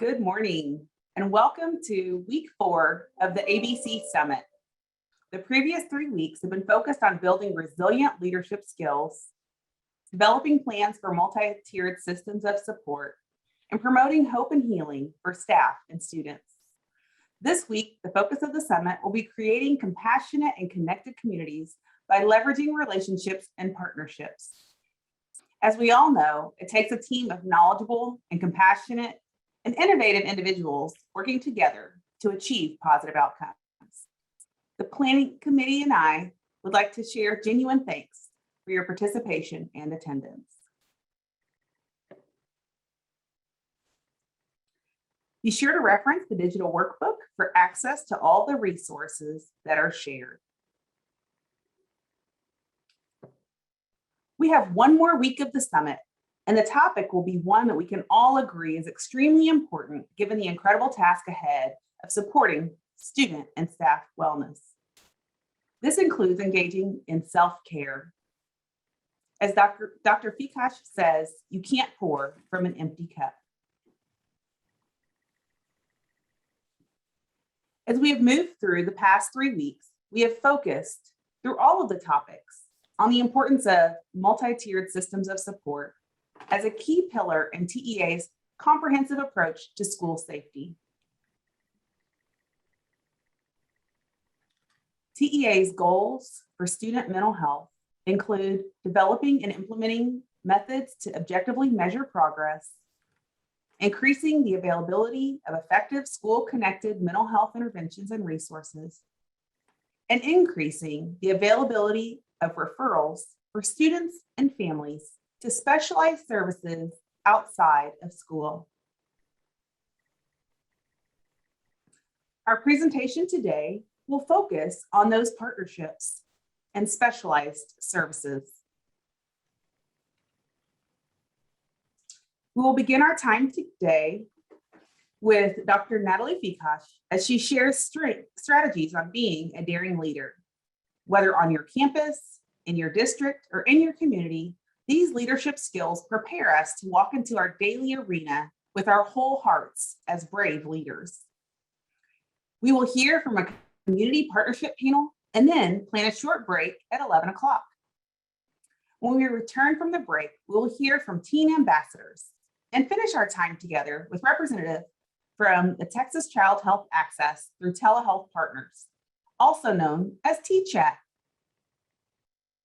Good morning and welcome to week 4 of the ABC Summit. The previous 3 weeks have been focused on building resilient leadership skills, developing plans for multi-tiered systems of support, and promoting hope and healing for staff and students. This week, the focus of the summit will be creating compassionate and connected communities by leveraging relationships and partnerships. As we all know, it takes a team of knowledgeable and compassionate and innovative individuals working together to achieve positive outcomes. The planning committee and I would like to share genuine thanks for your participation and attendance. Be sure to reference the digital workbook for access to all the resources that are shared. We have one more week of the summit, and the topic will be one that we can all agree is extremely important given the incredible task ahead of supporting student and staff wellness. This includes engaging in self-care. As Dr. Fikash says, you can't pour from an empty cup. As we have moved through the past 3 weeks, we have focused through all of the topics on the importance of multi-tiered systems of support as a key pillar in TEA's comprehensive approach to school safety. TEA's goals for student mental health include developing and implementing methods to objectively measure progress, increasing the availability of effective school-connected mental health interventions and resources, and increasing the availability of referrals for students and families to specialized services outside of school. Our presentation today will focus on those partnerships and specialized services. We will begin our time today with Dr. Natalie Fikash as she shares strategies on being a daring leader. Whether on your campus, in your district, or in your community, these leadership skills prepare us to walk into our daily arena with our whole hearts as brave leaders. We will hear from a community partnership panel and then plan a short break at 11 o'clock. When we return from the break, we will hear from teen ambassadors and finish our time together with representatives from the Texas Child Health Access through Telehealth Partners, also known as T-Chat.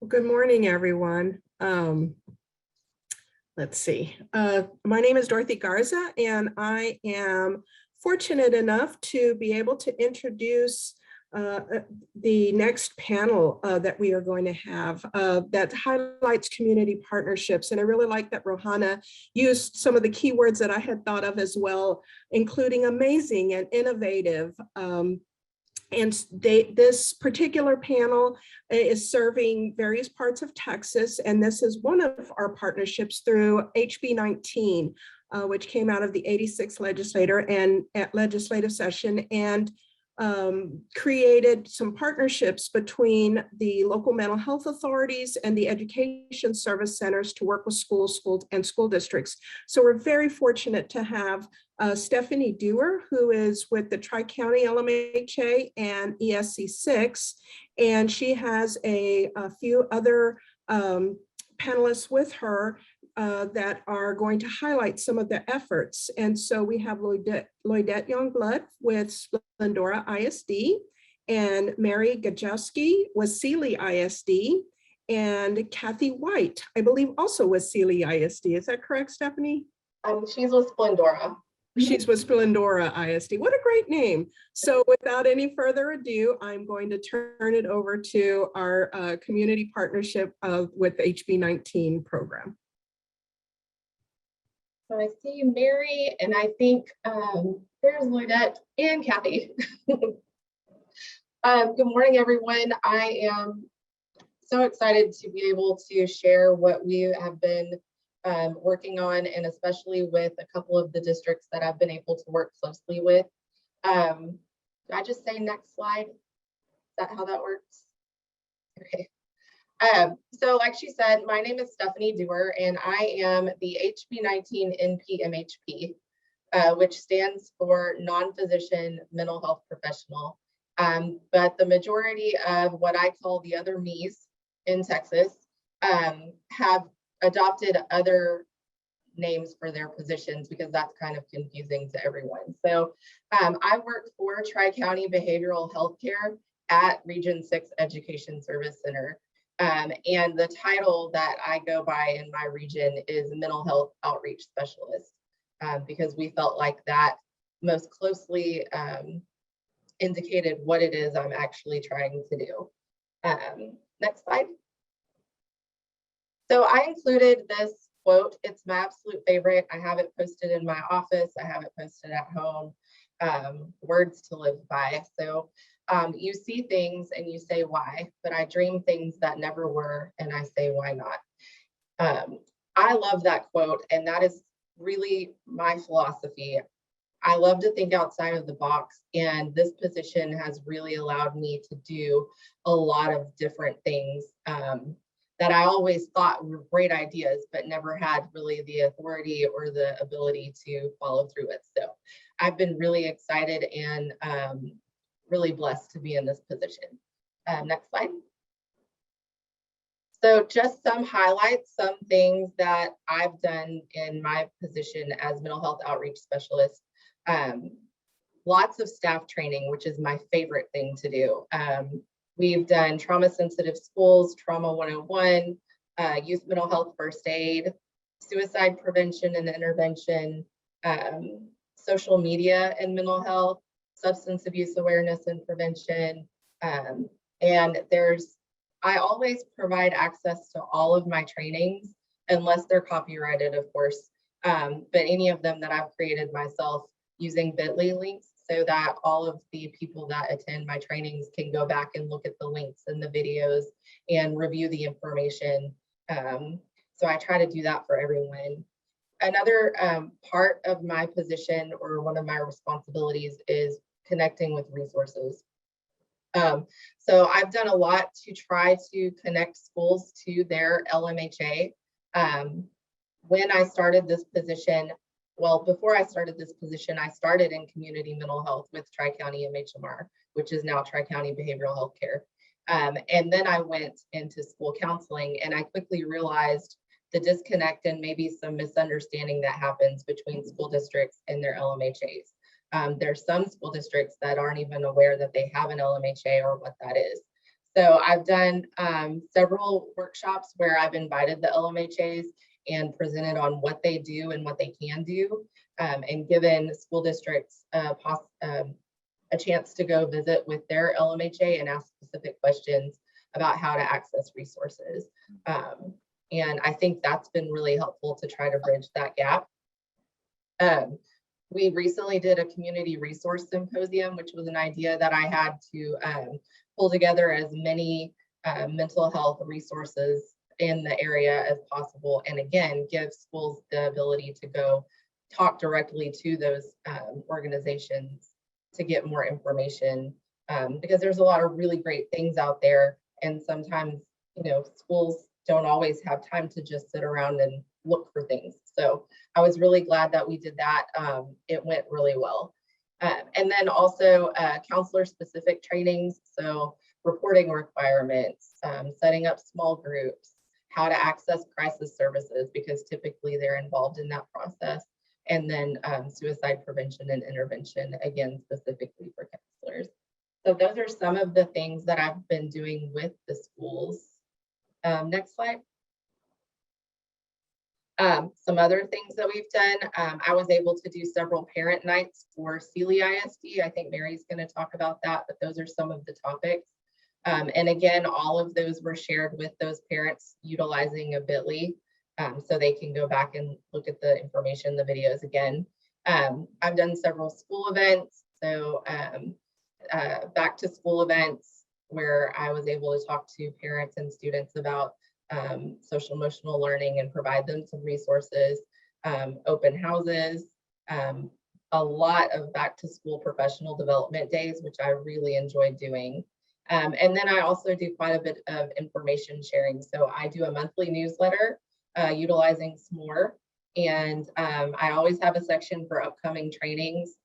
Good morning, everyone. Let's see. My name is Dorothy Garza, and I am fortunate enough to be able to introduce the next panel that we are going to have that highlights community partnerships. And I really like that Rohana used some of the keywords that I had thought of as well, including amazing and innovative. This particular panel is serving various parts of Texas, and this is one of our partnerships through HB 19, which came out of the 86th legislative session, and created some partnerships between the local mental health authorities and the education service centers to work with schools and school districts. So we're very fortunate to have Stephanie Dewar, who is with the Tri-County LMHA and ESC 6, and she has a few other panelists with her that are going to highlight some of the efforts. And so we have Lloydette Youngblood with Splendor ISD, and Mary Gajewski with Sealy ISD, and Kathy White, I believe, also with Sealy ISD. Is that correct, Stephanie? She's with Splendora. She's with Splendora ISD. What a great name. So without any further ado, I'm going to turn it over to our community partnership with HB 19 program. So I see Mary, and I think there's Lloydette and Kathy. Good morning, everyone. I am so excited to be able to share what we have been working on, and especially with a couple of the districts that I've been able to work closely with. Did I just say next slide? Is that how that works? Okay. So like she said, my name is Stephanie Dewar, and I am the HB 19 NP MHP. which stands for non-physician mental health professional. But the majority of what I call the other me's in Texas have adopted other names for their positions because that's kind of confusing to everyone. So I work for Tri-County Behavioral Health Care at Region 6 Education Service Center. And the title that I go by in my region is Mental Health Outreach Specialist, because we felt like that most closely indicated what it is I'm actually trying to do. Next slide. So I included this quote. It's my absolute favorite. I have it posted in my office. I have it posted at home. Words to live by. So you see things and you say why, but I dream things that never were, and I say why not. I love that quote, and that is really my philosophy. I love to think outside of the box, and this position has really allowed me to do a lot of different things that I always thought were great ideas, but never had really the authority or the ability to follow through it. So I've been really excited and really blessed to be in this position. Next slide. So just some highlights, some things that I've done in my position as mental health outreach specialist. Lots of staff training, which is my favorite thing to do. We've done trauma sensitive schools, trauma 101, youth mental health first aid, suicide prevention and intervention, social media and mental health, substance abuse awareness and prevention. And I always provide access to all of my trainings, unless they're copyrighted, of course, but any of them that I've created myself using bit.ly links, so that all of the people that attend my trainings can go back and look at the links and the videos and review the information. So I try to do that for everyone. Another part of my position, or one of my responsibilities, is connecting with resources. So I've done a lot to try to connect schools to their LMHA. When I started this position, well, before I started this position, I started in community mental health with Tri-County MHMR, which is now Tri-County Behavioral Health Care. And then I went into school counseling, and I quickly realized the disconnect and maybe some misunderstanding that happens between school districts and their LMHAs. There's some school districts that aren't even aware that they have an LMHA or what that is. So I've done several workshops where I've invited the LMHAs and presented on what they do and what they can do, and given school districts a chance to go visit with their LMHA and ask specific questions about how to access resources. And I think that's been really helpful to try to bridge that gap. We recently did a community resource symposium, which was an idea that I had to pull together as many mental health resources in the area as possible, and again, give schools the ability to go talk directly to those organizations to get more information, because there's a lot of really great things out there, and sometimes, you know, schools don't always have time to just sit around and look for things. So I was really glad that we did that. It went really well. And then also counselor specific trainings, so reporting requirements, setting up small groups, how to access crisis services, because typically they're involved in that process, and then suicide prevention and intervention, again, specifically for counselors. So those are some of the things that I've been doing with the schools. Next slide. Some other things that we've done, I was able to do several parent nights for Splendor ISD. I think Mary's going to talk about that, but those are some of the topics. And again, all of those were shared with those parents utilizing a bit.ly, so they can go back and look at the information, the videos again. I've done several school events, so back to school events where I was able to talk to parents and students about social emotional learning and provide them some resources, open houses, a lot of back to school professional development days, which I really enjoyed doing. And then I also do quite a bit of information sharing. So I do a monthly newsletter utilizing SMORE, And I always have a section for upcoming trainings.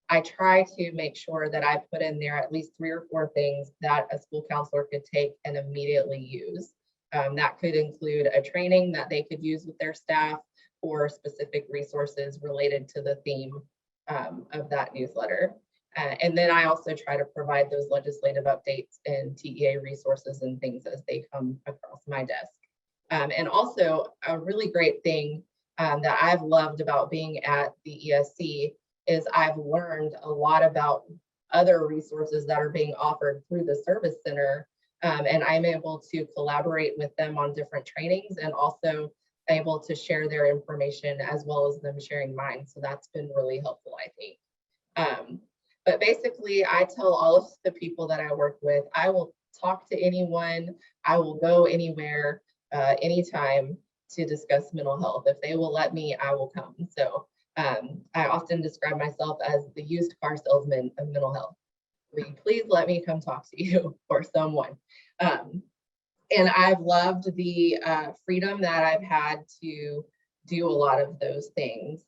I try to make sure that I put in there at least 3 or 4 things that a school counselor could take and immediately use. That could include a training that they could use with their staff or specific resources related to the theme of that newsletter. And then I also try to provide those legislative updates and TEA resources and things as they come across my desk. And also a really great thing that I've loved about being at the ESC is I've learned a lot about other resources that are being offered through the service center. And I'm able to collaborate with them on different trainings and also able to share their information as well as them sharing mine. So that's been really helpful, I think. But basically, I tell all of the people that I work with, I will talk to anyone, I will go anywhere, anytime to discuss mental health. If they will let me, I will come. So I often describe myself as the used car salesman of mental health. Will you please let me come talk to you or someone? And I've loved the freedom that I've had to do a lot of those things.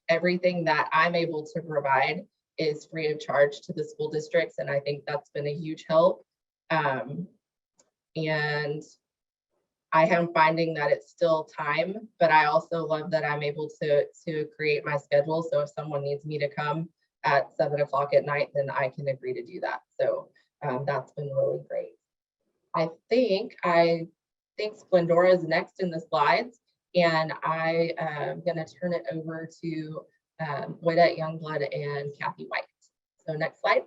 Everything that I'm able to provide is free of charge to the school districts, and I think that's been a huge help. And I am finding that it's still time, but I also love that I'm able to create my schedule. So if someone needs me to come at 7 o'clock at night, then I can agree to do that. So that's been really great. I think Splendor is next in the slides, and I am going to turn it over to Whitette Youngblood and Kathy White. So next slide.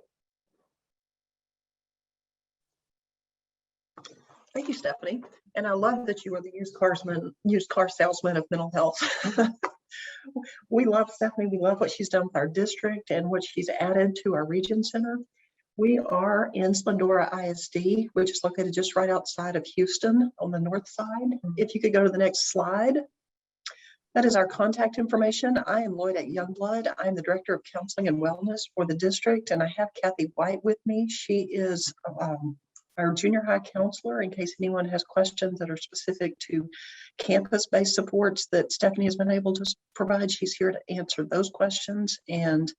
Thank you, Stephanie. And I love that you are the used car salesman of mental health. We love Stephanie. We love what she's done with our district and what she's added to our region center. We are in Splendor ISD, which is located just right outside of Houston on the north side. If you could go to the next slide. That is our contact information. I am Whitette Youngblood. I'm the Director of Counseling and Wellness for the district, and I have Kathy White with me. She is our junior high counselor in case anyone has questions that are specific to campus-based supports that Stephanie has been able to provide. She's here to answer those questions. And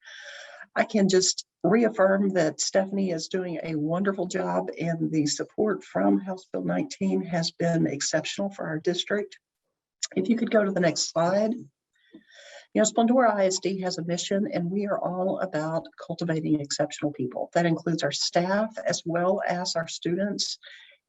I can just reaffirm that Stephanie is doing a wonderful job, and the support from House Bill 19 has been exceptional for our district. If you could go to the next slide. You know, Splendor ISD has a mission, and we are all about cultivating exceptional people. That includes our staff as well as our students.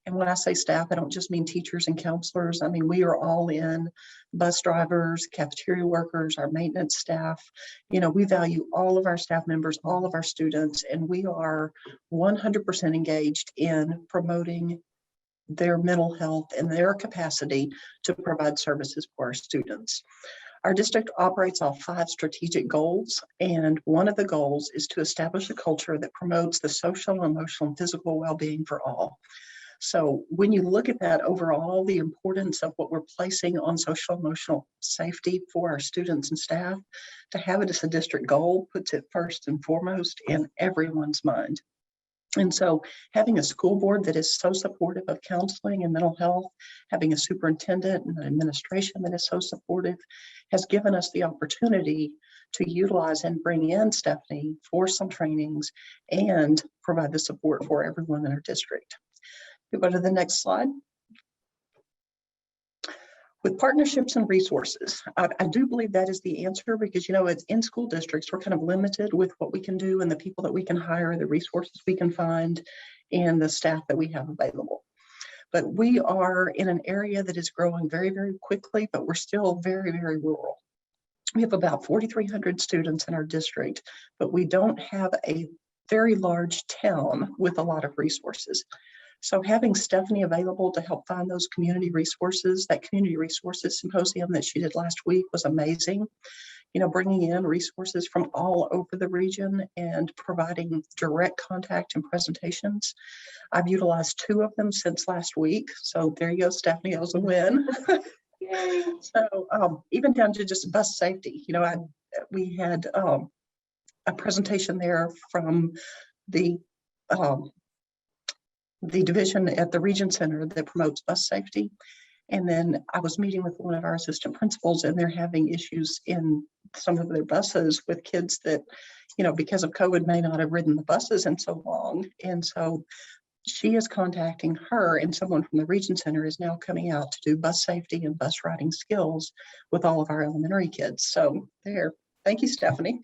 And when I say staff, I don't just mean teachers and counselors. I mean, we are all in bus drivers, cafeteria workers, our maintenance staff. You know, we value all of our staff members, all of our students, and we are 100% engaged in promoting their mental health and their capacity to provide services for our students. Our district operates off 5 strategic goals, and one of the goals is to establish a culture that promotes the social, emotional, and physical well-being for all. So when you look at that overall, the importance of what we're placing on social, emotional safety for our students and staff, to have it as a district goal puts it first and foremost in everyone's mind. And so having a school board that is so supportive of counseling and mental health, having a superintendent and an administration that is so supportive, has given us the opportunity to utilize and bring in Stephanie for some trainings and provide the support for everyone in our district. We'll go to the next slide. With partnerships and resources, I do believe that is the answer, because, you know, it's in school districts, we're kind of limited with what we can do and the people that we can hire, the resources we can find, and the staff that we have available. But we are in an area that is growing very, very quickly, but we're still very, very rural. We have about 4,300 students in our district, but we don't have a very large town with a lot of resources. So having Stephanie available to help find those community resources, that community resources symposium that she did last week was amazing. You know, bringing in resources from all over the region and providing direct contact and presentations. I've utilized 2 of them since last week. So there you go, Stephanie, that was a win. So even down to just bus safety, you know, we had a presentation there from the division at the Region Center that promotes bus safety. And then I was meeting with one of our assistant principals, and they're having issues in some of their buses with kids that, because of COVID may not have ridden the buses in so long. And so she is contacting her, and someone from the Region Center is now coming out to do bus safety and bus riding skills with all of our elementary kids. So there, thank you, Stephanie.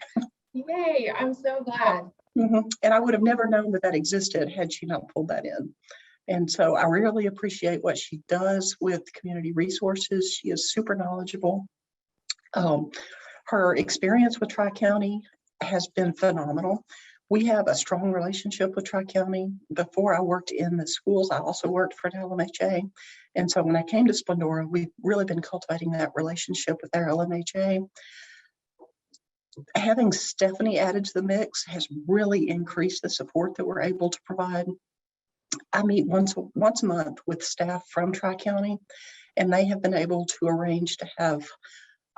Yay, I'm so glad. And I would have never known that existed had she not pulled that in. And so I really appreciate what she does with community resources. She is super knowledgeable. Her experience with Tri-County has been phenomenal. We have a strong relationship with Tri-County. Before I worked in the schools, I also worked for an LMHA. And so when I came to Splendora, we've really been cultivating that relationship with our LMHA. Having Stephanie added to the mix has really increased the support that we're able to provide. I meet once a month with staff from Tri-County, and they have been able to arrange to have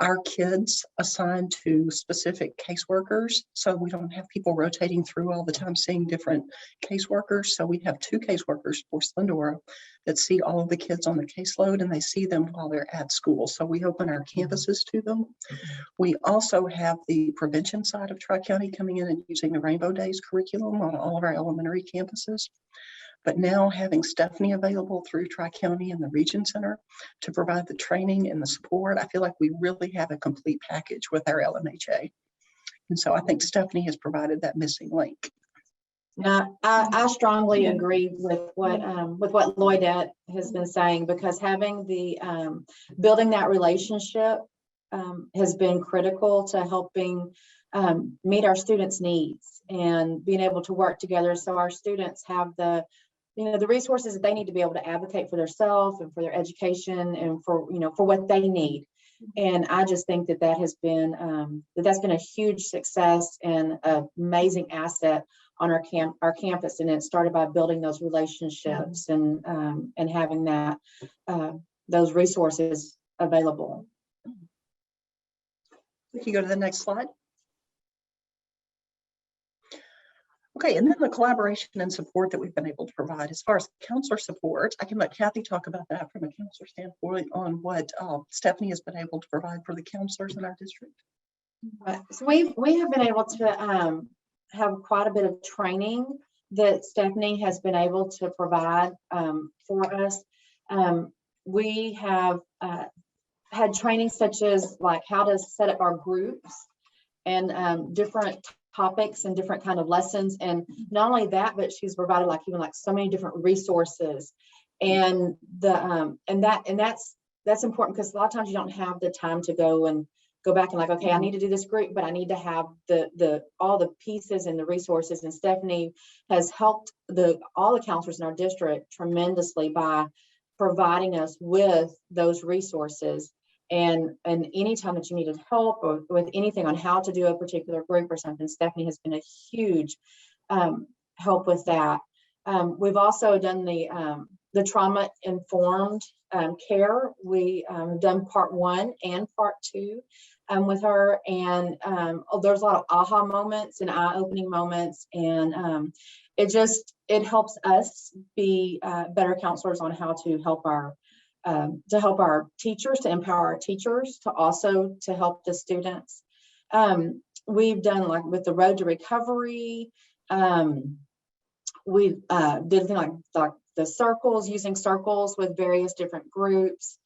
our kids assigned to specific caseworkers. So we don't have people rotating through all the time seeing different caseworkers. So we have 2 caseworkers for Splendora that see all of the kids on the caseload, and they see them while they're at school. So we open our campuses to them. We also have the prevention side of Tri-County coming in and using the Rainbow Days curriculum on all of our elementary campuses. But now having Stephanie available through Tri-County and the Region Center to provide the training and the support, I feel like we really have a complete package with our LMHA. And so I think Stephanie has provided that missing link. Now, I strongly agree with what Lloydette has been saying, because having the building that relationship has been critical to helping meet our students' needs and being able to work together so our students have the resources that they need to be able to advocate for themselves and for their education and for what they need. And I just think that has been that's been a huge success and an amazing asset on our campus. And it started by building those relationships and having that those resources available. We can go to the next slide. Okay, and then the collaboration and support that we've been able to provide as far as counselor support. I can let Kathy talk about that from a counselor standpoint on what Stephanie has been able to provide for the counselors in our district. So we have been able to have quite a bit of training that Stephanie has been able to provide for us. We have had training such as like how to set up our groups and different topics and different kind of lessons. And not only that, but she's provided so many different resources. And that's important, because a lot of times you don't have the time to go back and okay, I need to do this group, but I need to have all the pieces and the resources. And Stephanie has helped all the counselors in our district tremendously by providing us with those resources. And anytime that you needed help or with anything on how to do a particular group or something, Stephanie has been a huge help with that. We've also done the trauma informed care. We have done part 1 and part 2 with her, and there's a lot of aha moments and eye-opening moments, and it helps us be better counselors on how to help our teachers, to empower our teachers, to help the students. We've done with the road to recovery. We did things like the circles, using circles with various different groups,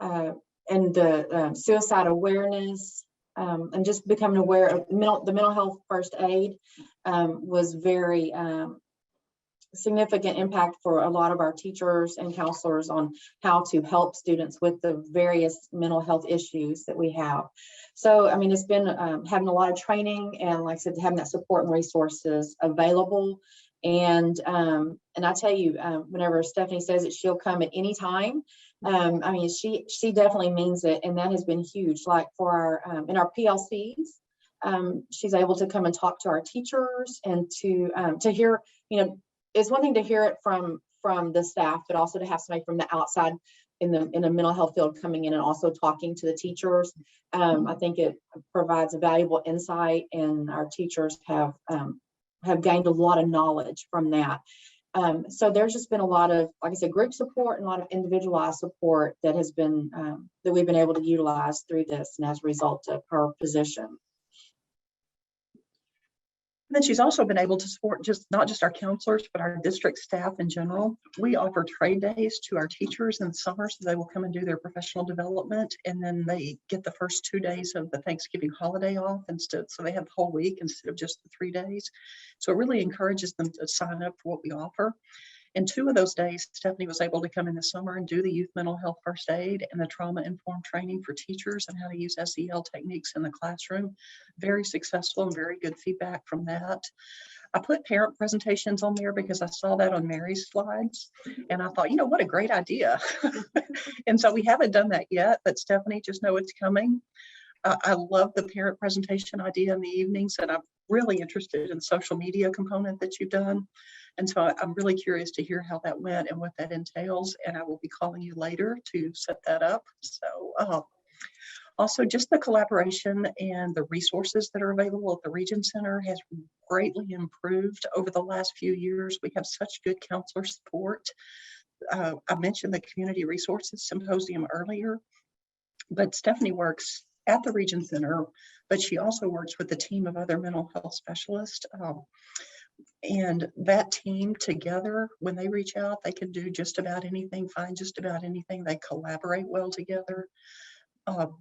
and the suicide awareness, and just becoming aware of the mental health first aid was very significant impact for a lot of our teachers and counselors on how to help students with the various mental health issues that we have. So, I mean, it's been having a lot of training and, like I said, having that support and resources available. And I tell you, whenever Stephanie says that she'll come at any time, I mean, she definitely means it. And that has been huge. Like for our, in our PLCs, she's able to come and talk to our teachers and to hear, it's one thing to hear it from the staff, but also to have somebody from the outside in a mental health field coming in and also talking to the teachers. I think it provides a valuable insight, and our teachers have gained a lot of knowledge from that. So there's just been a lot of, like I said, group support and a lot of individualized support that has been, that we've been able to utilize through this and as a result of her position. And then she's also been able to support not just our counselors, but our district staff in general. We offer trade days to our teachers in the summer, so they will come and do their professional development. And then they get the first 2 days of the Thanksgiving holiday off instead. So they have the whole week instead of just the 3 days. So it really encourages them to sign up for what we offer. And 2 of those days, Stephanie was able to come in the summer and do the youth mental health first aid and the trauma-informed training for teachers and how to use SEL techniques in the classroom. Very successful and very good feedback from that. I put parent presentations on there because I saw that on Mary's slides. And I thought, what a great idea. And so we haven't done that yet, but Stephanie, just know it's coming. I love the parent presentation idea in the evenings, and I'm really interested in the social media component that you've done. And so I'm really curious to hear how that went and what that entails. And I will be calling you later to set that up. So also just the collaboration and the resources that are available at the Region Center has greatly improved over the last few years. We have such good counselor support. I mentioned the Community Resources Symposium earlier, but Stephanie works at the Region Center, but she also works with a team of other mental health specialists. And that team together, when they reach out, they can do just about anything, find just about anything. They collaborate well together.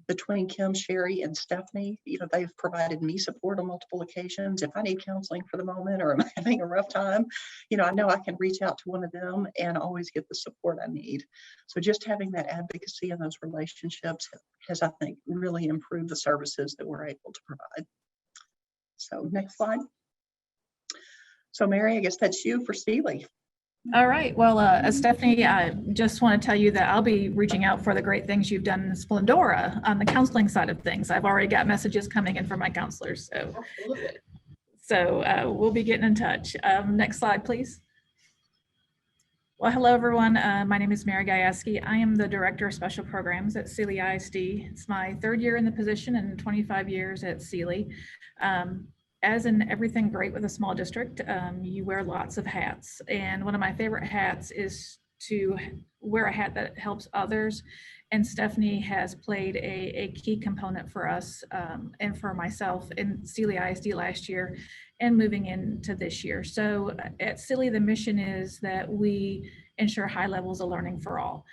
Between Kim, Sherry, and Stephanie, they've provided me support on multiple occasions. If I need counseling for the moment or I'm having a rough time, I know I can reach out to one of them and always get the support I need. So just having that advocacy and those relationships has, I think, really improved the services that we're able to provide. So next slide. So Mary, I guess that's you for Sealy. All right. Well, Stephanie, I just want to tell you that I'll be reaching out for the great things you've done in Splendora on the counseling side of things. I've already got messages coming in from my counselors. So we'll be getting in touch. Next slide, please. Well, hello, everyone. My name is Mary Gajewski. I am the Director of Special Programs at Sealy ISD. It's my 3rd year in the position and 25 years at Sealy. As in everything great with a small district, you wear lots of hats. And one of my favorite hats is to wear a hat that helps others. And Stephanie has played a key component for us and for myself in Sealy ISD last year and moving into this year. So at Sealy, the mission is that we ensure high levels of learning for all.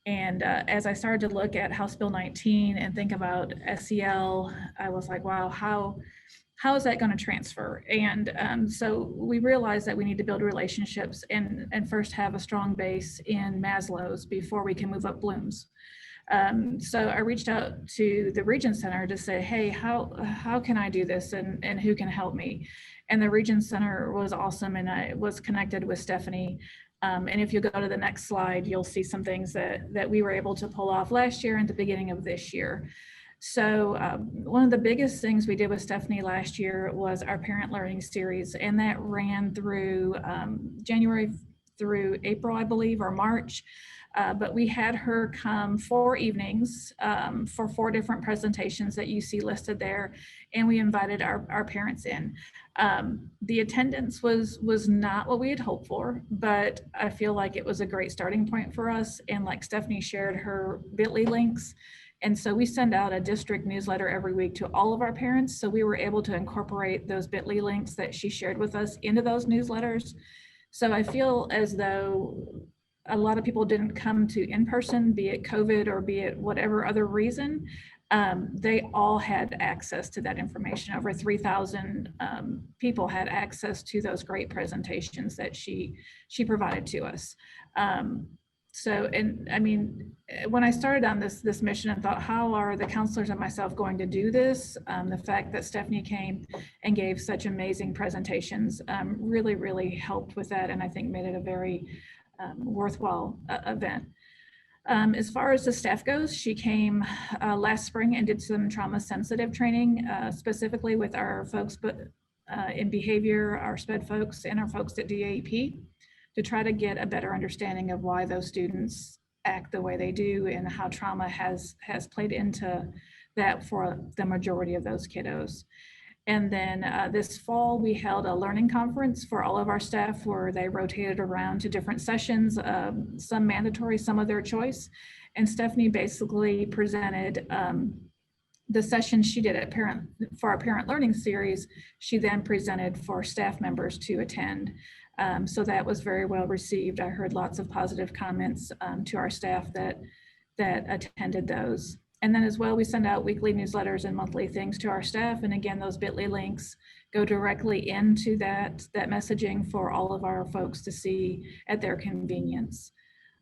And as I started to look at House Bill 19 and think about SEL, I was like, wow, how is that going to transfer? And so we realized that we need to build relationships and first have a strong base in Maslow's before we can move up Bloom's. So I reached out to the Region Center to say, hey, how can I do this and who can help me? And the Region Center was awesome, and I was connected with Stephanie. And if you go to the next slide, you'll see some things that we were able to pull off last year and the beginning of this year. So one of the biggest things we did with Stephanie last year was our Parent Learning Series, and that ran through January through April, I believe, or March. But we had her come 4 evenings for 4 different presentations that you see listed there, and we invited our parents in. The attendance was not what we had hoped for, but I feel like it was a great starting point for us. And like Stephanie shared her bit.ly links, and so we send out a district newsletter every week to all of our parents. So we were able to incorporate those bit.ly links that she shared with us into those newsletters. So I feel as though a lot of people didn't come to in-person, be it COVID or be it whatever other reason. They all had access to that information. Over 3,000 people had access to those great presentations that she provided to us. So, and I mean, when I started on this mission and thought, how are the counselors and myself going to do this? The fact that Stephanie came and gave such amazing presentations really, really helped with that, and I think made it a very worthwhile event. As far as the staff goes, she came last spring and did some trauma sensitive training, specifically with our folks in behavior, our SPED folks, and our folks at DAEP, to try to get a better understanding of why those students act the way they do and how trauma has played into that for the majority of those kiddos. And then this fall, we held a learning conference for all of our staff where they rotated around to different sessions, some mandatory, some of their choice. And Stephanie basically presented the session she did at for our parent learning series. She then presented for staff members to attend. So that was very well received. I heard lots of positive comments to our staff that attended those. And then as well, we send out weekly newsletters and monthly things to our staff. And again, those bit.ly links go directly into that messaging for all of our folks to see at their convenience.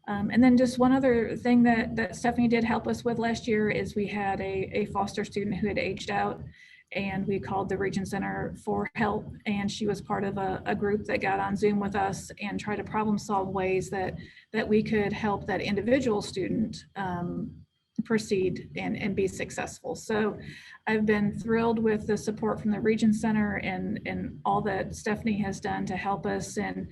And then just one other thing that Stephanie did help us with last year is we had a foster student who had aged out, and we called the Region Center for help. And she was part of a group that got on Zoom with us and tried to problem solve ways that we could help that individual student proceed and be successful. So I've been thrilled with the support from the Region Center and all that Stephanie has done to help us. And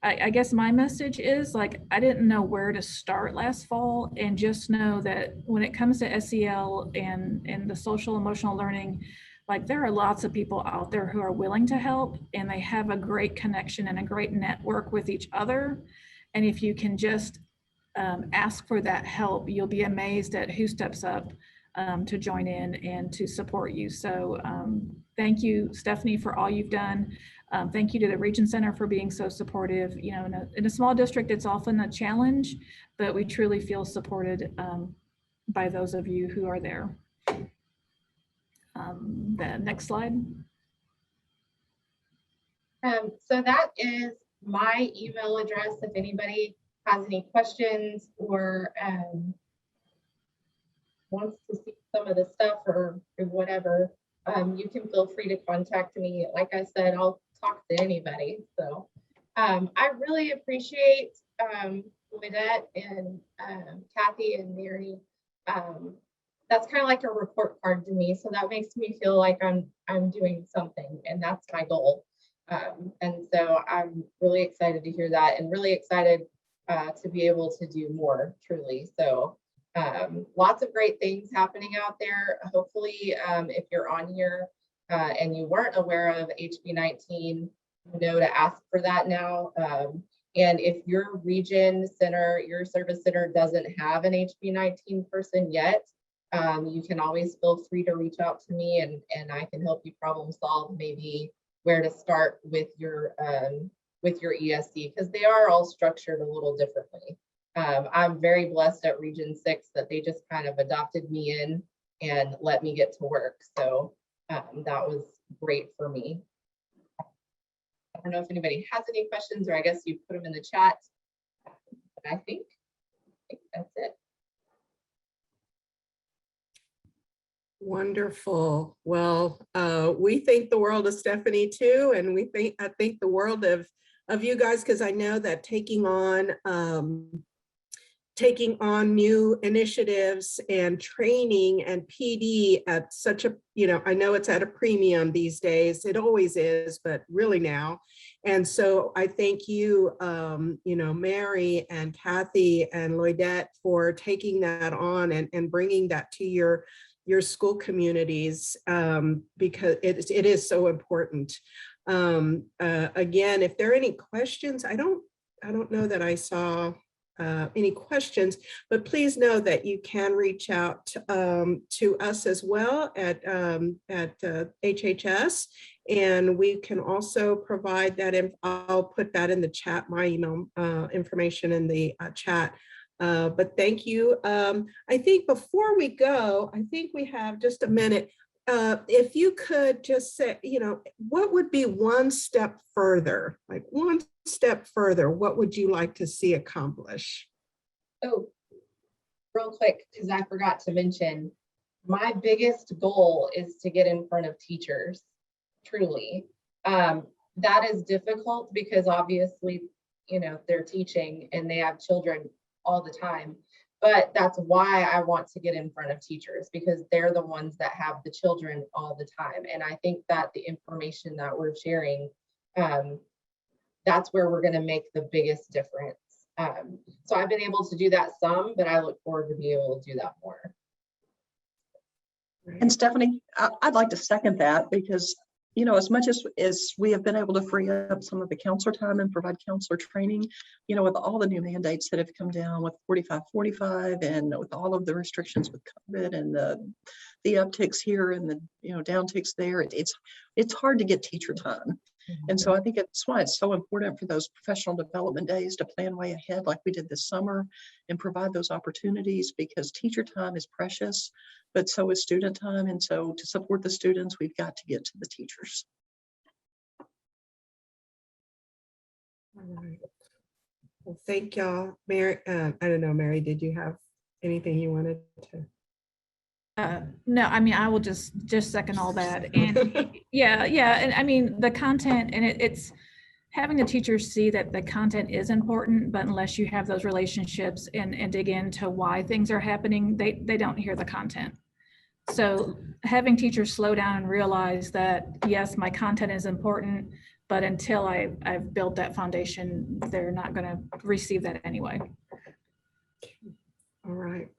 I guess my message is, like, I didn't know where to start last fall, and just know that when it comes to SEL and the social emotional learning, like, there are lots of people out there who are willing to help, and they have a great connection and a great network with each other. And if you can just ask for that help, you'll be amazed at who steps up to join in and to support you. So thank you, Stephanie, for all you've done. Thank you to the Region Center for being so supportive. You know, in a small district, it's often a challenge, but we truly feel supported by those of you who are there. The next slide. So that is my email address. If anybody has any questions or wants to see some of the stuff or whatever, you can feel free to contact me. Like I said, I'll talk to anybody. So I really appreciate Lynette and Kathy and Mary. That's kind of like a report card to me. So that makes me feel like I'm doing something, and that's my goal. And so I'm really excited to hear that, and really excited to be able to do more, truly. So lots of great things happening out there. Hopefully, if you're on here and you weren't aware of HB19, you know to ask for that now. And if your region center, your service center doesn't have an HB19 person yet, you can always feel free to reach out to me, and I can help you problem solve maybe where to start with your ESD, because they are all structured a little differently. I'm very blessed at Region 6 that they just kind of adopted me in and let me get to work. So that was great for me. I don't know if anybody has any questions, or I guess you put them in the chat, but I think that's it. Wonderful. Well, we think the world of Stephanie too, and I think the world of you guys, because I know that taking on new initiatives and training and PD at such a, I know it's at a premium these days. It always is, but really now. And so I thank you, Mary and Kathy and Lloydette for taking that on and bringing that to your school communities, because it is so important. Again, if there are any questions, I don't know that I saw any questions, but please know that you can reach out to us as well at HHS, and we can also provide that. I'll put that in the chat, my email information in the chat. But thank you. I think before we go, I think we have just a minute. If you could just say, what would be one step further, what would you like to see accomplish? Oh, real quick, because I forgot to mention, my biggest goal is to get in front of teachers, truly. That is difficult because obviously, they're teaching and they have children all the time, but that's why I want to get in front of teachers, because they're the ones that have the children all the time. And I think that the information that we're sharing, that's where we're going to make the biggest difference. So I've been able to do that some, but I look forward to be able to do that more. And Stephanie, I'd like to second that, because you know, as much as we have been able to free up some of the counselor time and provide counselor training, you know, with all the new mandates that have come down with 45/45 and with all of the restrictions with COVID and the upticks here and the, you know, downticks there, it's hard to get teacher time. And so I think it's why it's so important for those professional development days to plan way ahead like we did this summer and provide those opportunities, because teacher time is precious, but so is student time. And so to support the students, we've got to get to the teachers. All right. Well, thank y'all. Mary, I don't know, Mary, did you have anything you wanted to? No, I mean, I will just second all that. And yeah, and I mean, the content, and it's having the teachers see that the content is important, but unless you have those relationships and dig into why things are happening, they don't hear the content. So having teachers slow down and realize that, yes, my content is important, but until I've built that foundation, they're not going to receive that anyway. All right.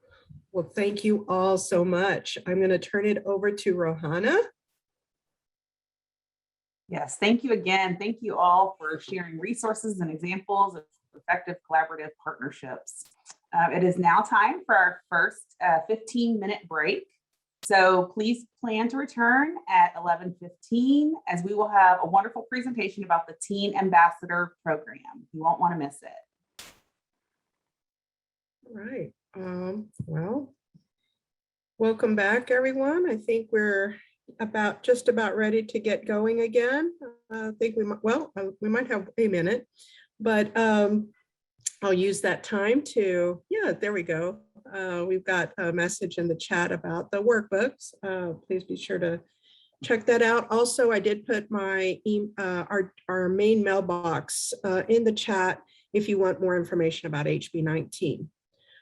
Well, thank you all so much. I'm going to turn it over to Rohana. Yes, thank you again. Thank you all for sharing resources and examples of effective collaborative partnerships. It is now time for our first 15-minute break. So please plan to return at 11:15, as we will have a wonderful presentation about the Teen Ambassador Program. You won't want to miss it. All right. Well, welcome back, everyone. I think we're just about ready to get going again. I think we might have a minute, but I'll use that time to, yeah, there we go. We've got a message in the chat about the workbooks. Please be sure to check that out. Also, I did put my our main mailbox in the chat if you want more information about HB 19.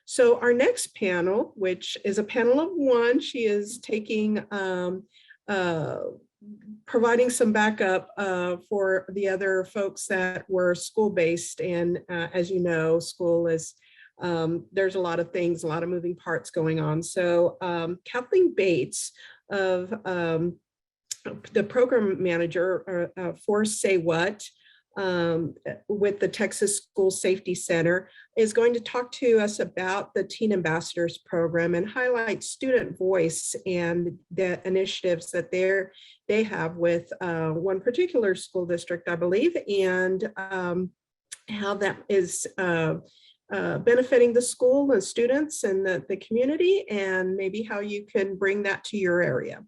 So our next panel, which is a panel of one, she is taking, providing some backup for the other folks that were school-based. And as you know, school is, there's a lot of things, a lot of moving parts going on. So Kathleen Bates of the program manager for Say What, with the Texas School Safety Center, is going to talk to us about the Teen Ambassadors Program and highlight student voice and the initiatives that they have with one particular school district, I believe, and how that is benefiting the school, the students, and the community, and maybe how you can bring that to your area.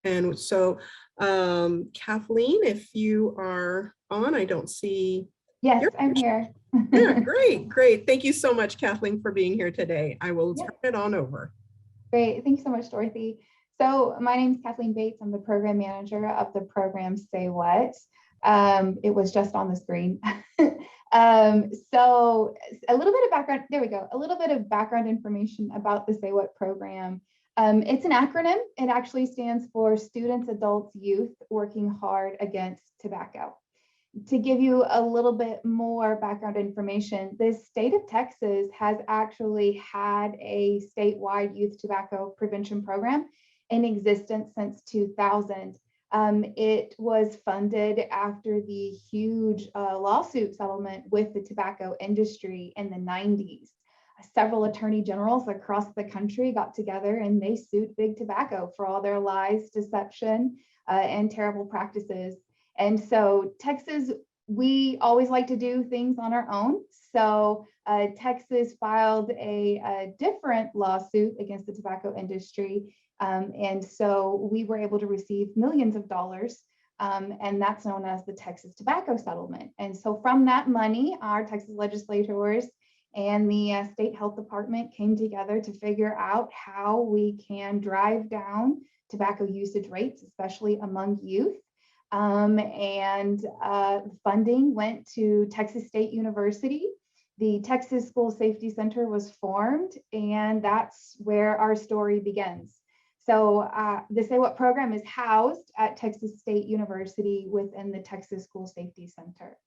And so, Kathleen, if you are on, I don't see. Yes, I'm here. Yeah, great. Thank you so much, Kathleen, for being here today. I will turn it on over. Great. Thank you so much, Dorothy. So my name is Kathleen Bates. I'm the program manager of the program Say What. It was just on the screen. So a little bit of background, there we go. A little bit of background information about the Say What program. It's an acronym. It actually stands for Students, Adults, Youth Working Hard Against Tobacco. To give you a little bit more background information, the state of Texas has actually had a statewide youth tobacco prevention program in existence since 2000. It was funded after the huge lawsuit settlement with the tobacco industry in the 90s. Several attorney generals across the country got together and they sued Big Tobacco for all their lies, deception, and terrible practices. And so Texas, we always like to do things on our own. So Texas filed a different lawsuit against the tobacco industry. And so we were able to receive millions of dollars. And that's known as the Texas Tobacco Settlement. And so from that money, our Texas legislators and the state health department came together to figure out how we can drive down tobacco usage rates, especially among youth. Funding went to Texas State University. The Texas School Safety Center was formed, and that's where our story begins. So the Say What program is housed at Texas State University within the Texas School Safety Center.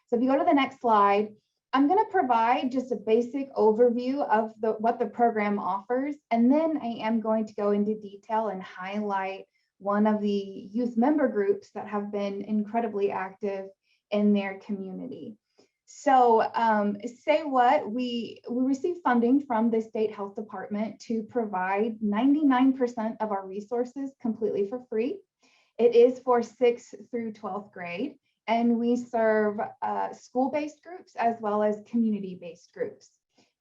So if you go to the next slide, I'm going to provide just a basic overview of what the program offers, and then I am going to go into detail and highlight one of the youth member groups that have been incredibly active in their community. So Say What, we receive funding from the state health department to provide 99% of our resources completely for free. It is for 6th through 12th grade, and we serve school-based groups as well as community-based groups.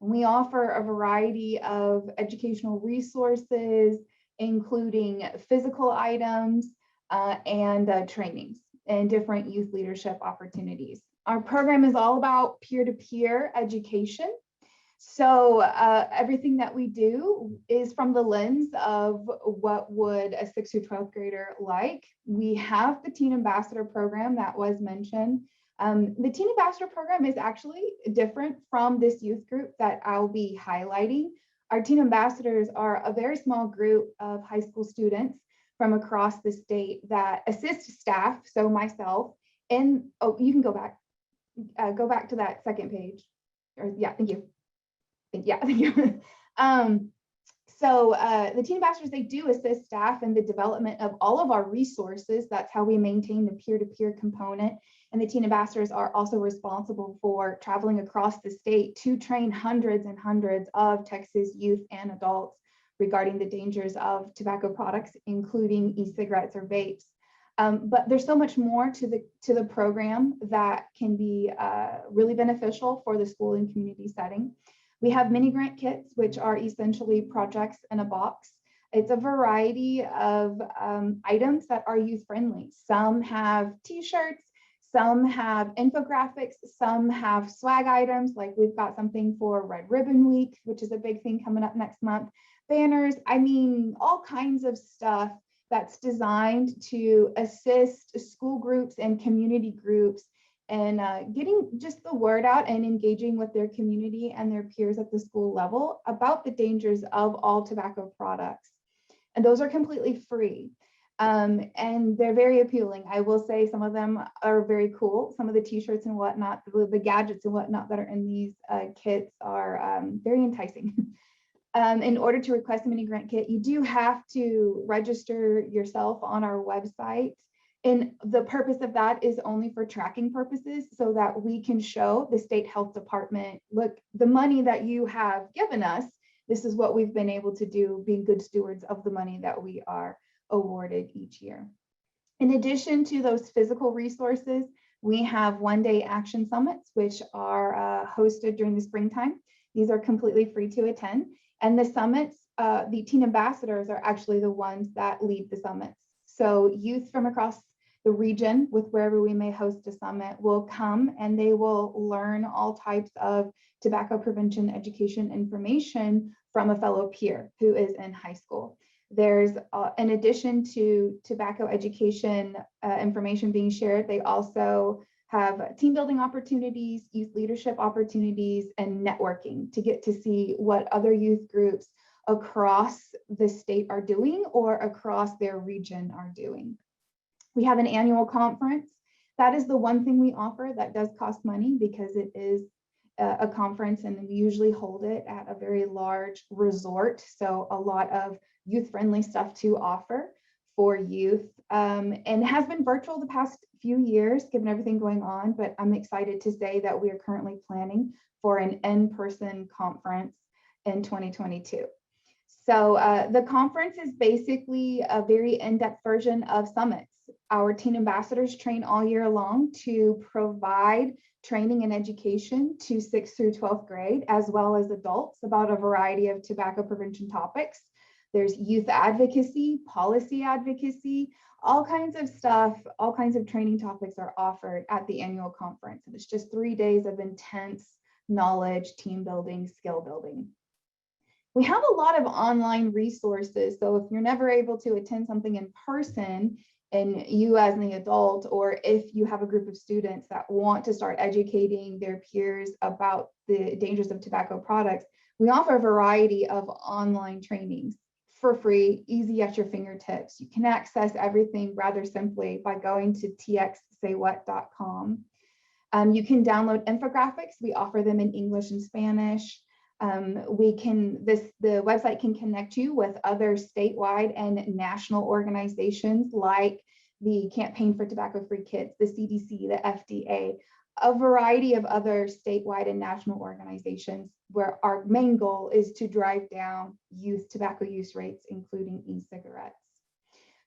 And we offer a variety of educational resources, including physical items and trainings and different youth leadership opportunities. Our program is all about peer-to-peer education. So everything that we do is from the lens of what would a 6th through 12th grader like. We have the Teen Ambassador program that was mentioned. The Teen Ambassador program is actually different from this youth group that I'll be highlighting. Our Teen Ambassadors are a very small group of high school students from across the state that assist staff, so myself, and you can go back to that second page. Or yeah, thank you. Yeah, thank you. The Teen Ambassadors, they do assist staff in the development of all of our resources. That's how we maintain the peer-to-peer component. And the Teen Ambassadors are also responsible for traveling across the state to train hundreds and hundreds of Texas youth and adults regarding the dangers of tobacco products, including e-cigarettes or vapes. But there's so much more to the program that can be really beneficial for the school and community setting. We have mini grant kits, which are essentially projects in a box. It's a variety of items that are youth friendly. Some have t-shirts, some have infographics, some have swag items, like we've got something for Red Ribbon Week, which is a big thing coming up next month. Banners, I mean, all kinds of stuff that's designed to assist school groups and community groups and getting just the word out and engaging with their community and their peers at the school level about the dangers of all tobacco products. And those are completely free. And they're very appealing. I will say some of them are very cool. Some of the t-shirts and whatnot, the gadgets and whatnot that are in these kits are very enticing. In order to request a mini grant kit, you do have to register yourself on our website. And the purpose of that is only for tracking purposes so that we can show the state health department, look, the money that you have given us, this is what we've been able to do, being good stewards of the money that we are awarded each year. In addition to those physical resources, we have one-day action summits, which are hosted during the springtime. These are completely free to attend. And the summits, the Teen Ambassadors are actually the ones that lead the summits. So youth from across the region, with wherever we may host a summit, will come and they will learn all types of tobacco prevention education information from a fellow peer who is in high school. There's, in addition to tobacco education information being shared, they also have team building opportunities, youth leadership opportunities, and networking to get to see what other youth groups across the state are doing or across their region are doing. We have an annual conference. That is the one thing we offer that does cost money because it is a conference and we usually hold it at a very large resort. So a lot of youth-friendly stuff to offer for youth, and has been virtual the past few years given everything going on, but I'm excited to say that we are currently planning for an in-person conference in 2022. So the conference is basically a very in-depth version of summits. Our Teen Ambassadors train all year long to provide training and education to 6th through 12th grade, as well as adults, about a variety of tobacco prevention topics. There's youth advocacy, policy advocacy, all kinds of stuff, all kinds of training topics are offered at the annual conference. And it's just 3 days of intense knowledge, team building, skill building. We have a lot of online resources. So if you're never able to attend something in person, and you as the adult, or if you have a group of students that want to start educating their peers about the dangers of tobacco products, we offer a variety of online trainings for free, easy at your fingertips. You can access everything rather simply by going to txsaywhat.com. You can download infographics. We offer them in English and Spanish. The website can connect you with other statewide and national organizations like the Campaign for Tobacco-Free Kids, the CDC, the FDA, a variety of other statewide and national organizations where our main goal is to drive down youth tobacco use rates, including e-cigarettes.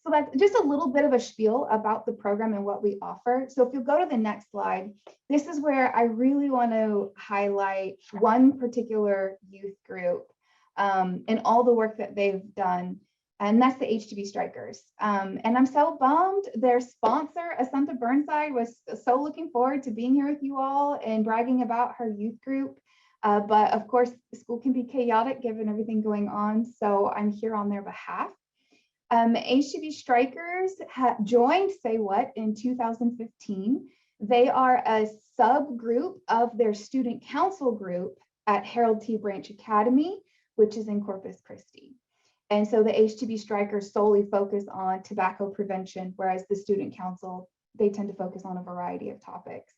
So that's just a little bit of a spiel about the program and what we offer. So if you go to the next slide, this is where I really want to highlight one particular youth group and all the work that they've done. And that's the HDB Strikers. And I'm so bummed. Their sponsor, Assunta Burnside, was so looking forward to being here with you all and bragging about her youth group. But of course, school can be chaotic given everything going on. So I'm here on their behalf. HDB Strikers joined Say What in 2015. They are a subgroup of their student council group at Harold T. Branch Academy, which is in Corpus Christi. And so the HDB Strikers solely focus on tobacco prevention, whereas the student council, they tend to focus on a variety of topics.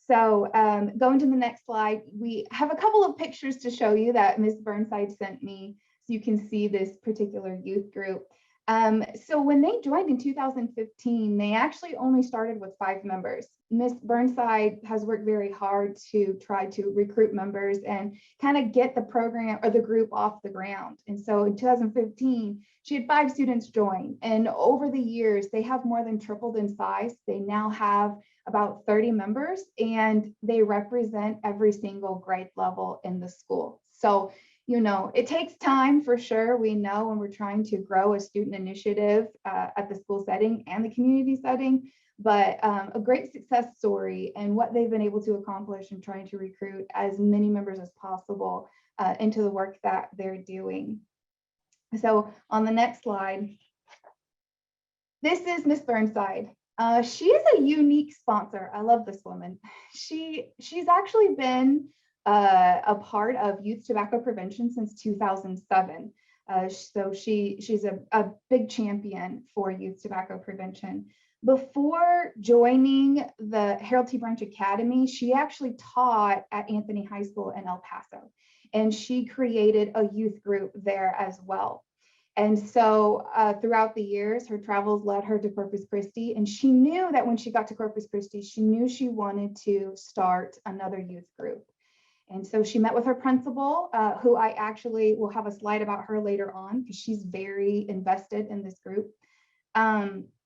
So going to the next slide, we have a couple of pictures to show you that Ms. Burnside sent me, so you can see this particular youth group. So when they joined in 2015, they actually only started with 5 members. Ms. Burnside has worked very hard to try to recruit members and kind of get the program or the group off the ground. And so in 2015, she had 5 students join. And over the years, they have more than tripled in size. They now have about 30 members, and they represent every single grade level in the school. So you know, it takes time for sure. We know when we're trying to grow a student initiative at the school setting and the community setting, but a great success story and what they've been able to accomplish in trying to recruit as many members as possible into the work that they're doing. So on the next slide, this is Miss Burnside. She is a unique sponsor. I love this woman. She's actually been a part of youth tobacco prevention since 2007. So she's a big champion for youth tobacco prevention. Before joining the Harold T. Branch Academy, she actually taught at Anthony High School in El Paso, and she created a youth group there as well. And so throughout the years, her travels led her to Corpus Christi, and she knew that when she got to Corpus Christi, she knew she wanted to start another youth group. And so she met with her principal, who I actually will have a slide about her later on because she's very invested in this group,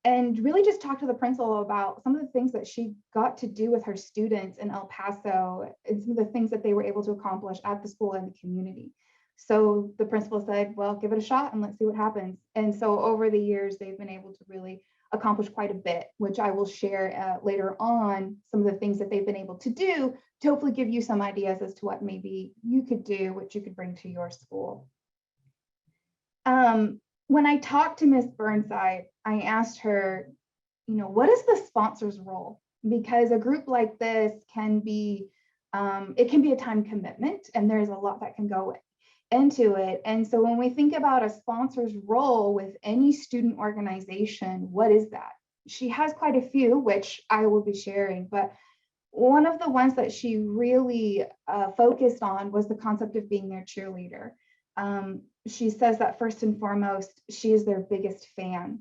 and really just talked to the principal about some of the things that she got to do with her students in El Paso and some of the things that they were able to accomplish at the school and the community. So the principal said, well, give it a shot and let's see what happens. And so over the years, they've been able to really accomplish quite a bit, which I will share later on, some of the things that they've been able to do to hopefully give you some ideas as to what maybe you could do, what you could bring to your school. When I talked to Ms. Burnside, I asked her, you know, what is the sponsor's role? Because a group like this can be, it can be a time commitment, and there's a lot that can go into it. And so when we think about a sponsor's role with any student organization, what is that? She has quite a few, which I will be sharing, but one of the ones that she really focused on was the concept of being their cheerleader. She says that first and foremost, she is their biggest fan,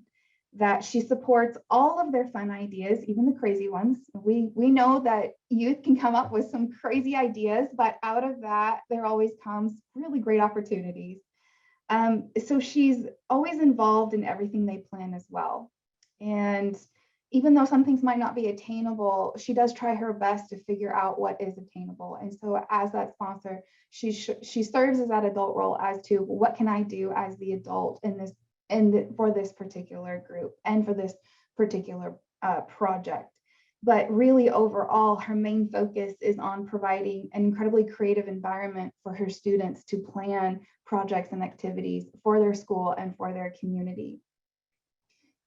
that she supports all of their fun ideas, even the crazy ones. We know that youth can come up with some crazy ideas, but out of that, there always comes really great opportunities. So she's always involved in everything they plan as well. And even though some things might not be attainable, she does try her best to figure out what is attainable. And so as that sponsor, she serves as that adult role as to what can I do as the adult in this for this particular group and for this particular project. But really overall, her main focus is on providing an incredibly creative environment for her students to plan projects and activities for their school and for their community.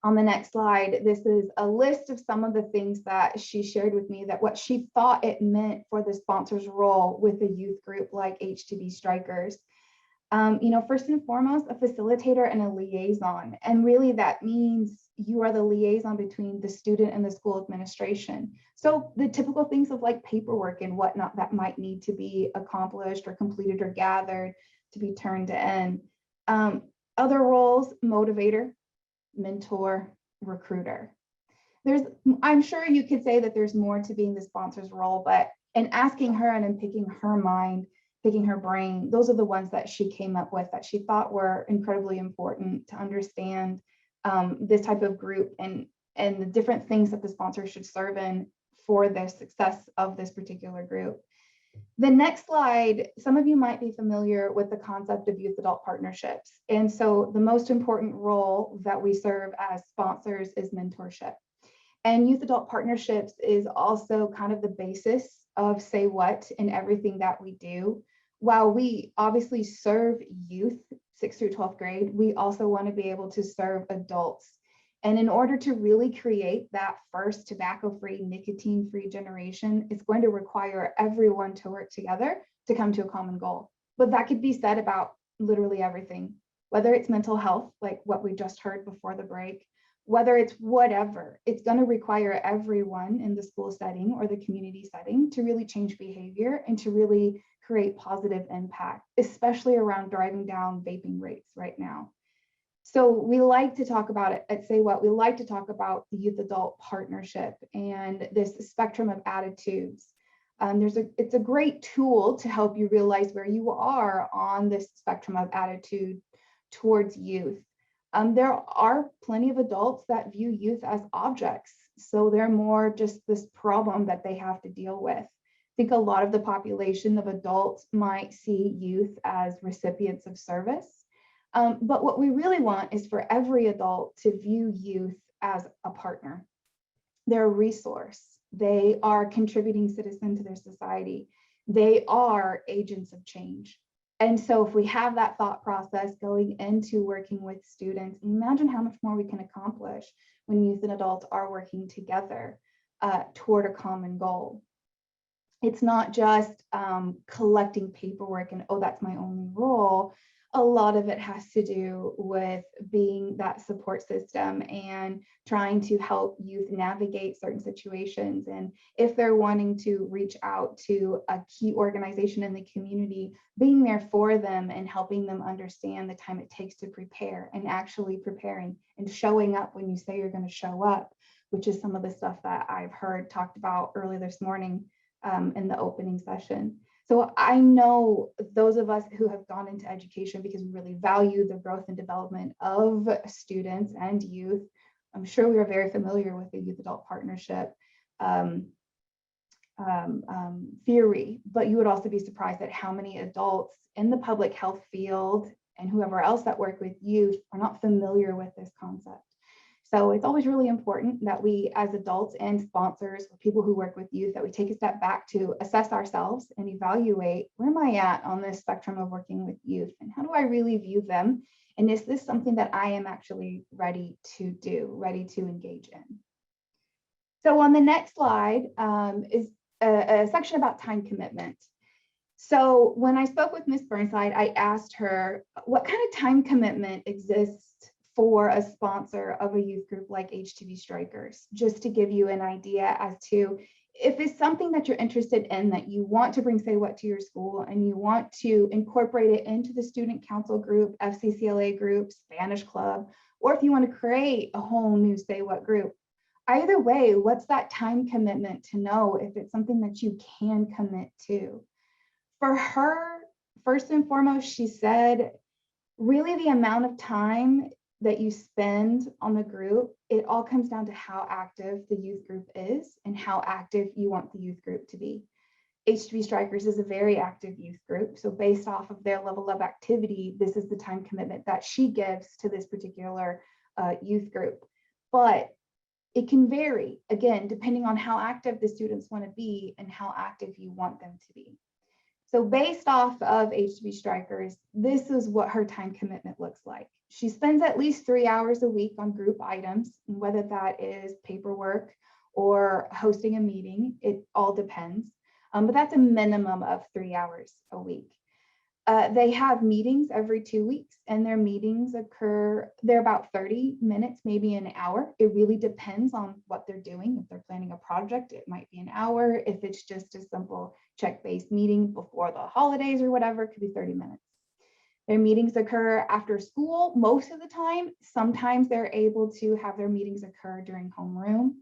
On the next slide, this is a list of some of the things that she shared with me, that what she thought it meant for the sponsor's role with a youth group like HDB Strikers. You know, first and foremost, a facilitator and a liaison. And really that means, you are the liaison between the student and the school administration. So the typical things of like paperwork and whatnot that might need to be accomplished or completed or gathered to be turned in. Other roles, motivator, mentor, recruiter. I'm sure you could say that there's more to being the sponsor's role, but in asking her and in picking her mind, picking her brain, those are the ones that she came up with that she thought were incredibly important to understand this type of group and the different things that the sponsor should serve in for the success of this particular group. The next slide, some of you might be familiar with the concept of youth adult partnerships. And so the most important role that we serve as sponsors is mentorship. And youth adult partnerships is also kind of the basis of Say What in everything that we do. While we obviously serve youth 6th through 12th grade, we also want to be able to serve adults. And in order to really create that first tobacco-free, nicotine-free generation, it's going to require everyone to work together to come to a common goal. But that could be said about literally everything, whether it's mental health, like what we just heard before the break, whether it's whatever, it's going to require everyone in the school setting or the community setting to really change behavior and to really create positive impact, especially around driving down vaping rates right now. So we like to talk about it at Say What, we like to talk about the youth adult partnership and this spectrum of attitudes. It's a great tool to help you realize where you are on this spectrum of attitude towards youth. There are plenty of adults that view youth as objects. So they're more just this problem that they have to deal with. I think a lot of the population of adults might see youth as recipients of service. But what we really want is for every adult to view youth as a partner. They're a resource. They are a contributing citizen to their society. They are agents of change. And so if we have that thought process going into working with students, imagine how much more we can accomplish when youth and adults are working together toward a common goal. It's not just collecting paperwork and, oh, that's my only role. A lot of it has to do with being that support system and trying to help youth navigate certain situations. And if they're wanting to reach out to a key organization in the community, being there for them and helping them understand the time it takes to prepare and actually preparing and showing up when you say you're going to show up, which is some of the stuff that I've heard talked about early this morning in the opening session. So I know those of us who have gone into education because we really value the growth and development of students and youth, I'm sure we are very familiar with the youth adult partnership theory, but you would also be surprised at how many adults in the public health field and whoever else that work with youth are not familiar with this concept. So it's always really important that we as adults and sponsors, or people who work with youth, that we take a step back to assess ourselves and evaluate, where am I at on this spectrum of working with youth and how do I really view them? And is this something that I am actually ready to do, ready to engage in? So on the next slide is a section about time commitment. So when I spoke with Ms. Burnside, I asked her what kind of time commitment exists for a sponsor of a youth group like HDB Strikers, just to give you an idea as to if it's something that you're interested in, that you want to bring Say What to your school and you want to incorporate it into the student council group, FCCLA group, Spanish club, or if you want to create a whole new Say What group. Either way, what's that time commitment to know if it's something that you can commit to? For her, first and foremost, she said, really the amount of time that you spend on the group, it all comes down to how active the youth group is and how active you want the youth group to be. HDB Strikers is a very active youth group. So based off of their level of activity, this is the time commitment that she gives to this particular youth group. But it can vary, again, depending on how active the students want to be and how active you want them to be. So based off of HDB Strikers, this is what her time commitment looks like. She spends at least 3 hours a week on group items, and whether that is paperwork or hosting a meeting, it all depends. But that's a minimum of 3 hours a week. They have meetings every 2 weeks, and their meetings they're about 30 minutes, maybe an hour. It really depends on what they're doing. If they're planning a project, it might be an hour. If it's just a simple check-based meeting before the holidays or whatever, it could be 30 minutes. Their meetings occur after school most of the time. Sometimes they're able to have their meetings occur during homeroom.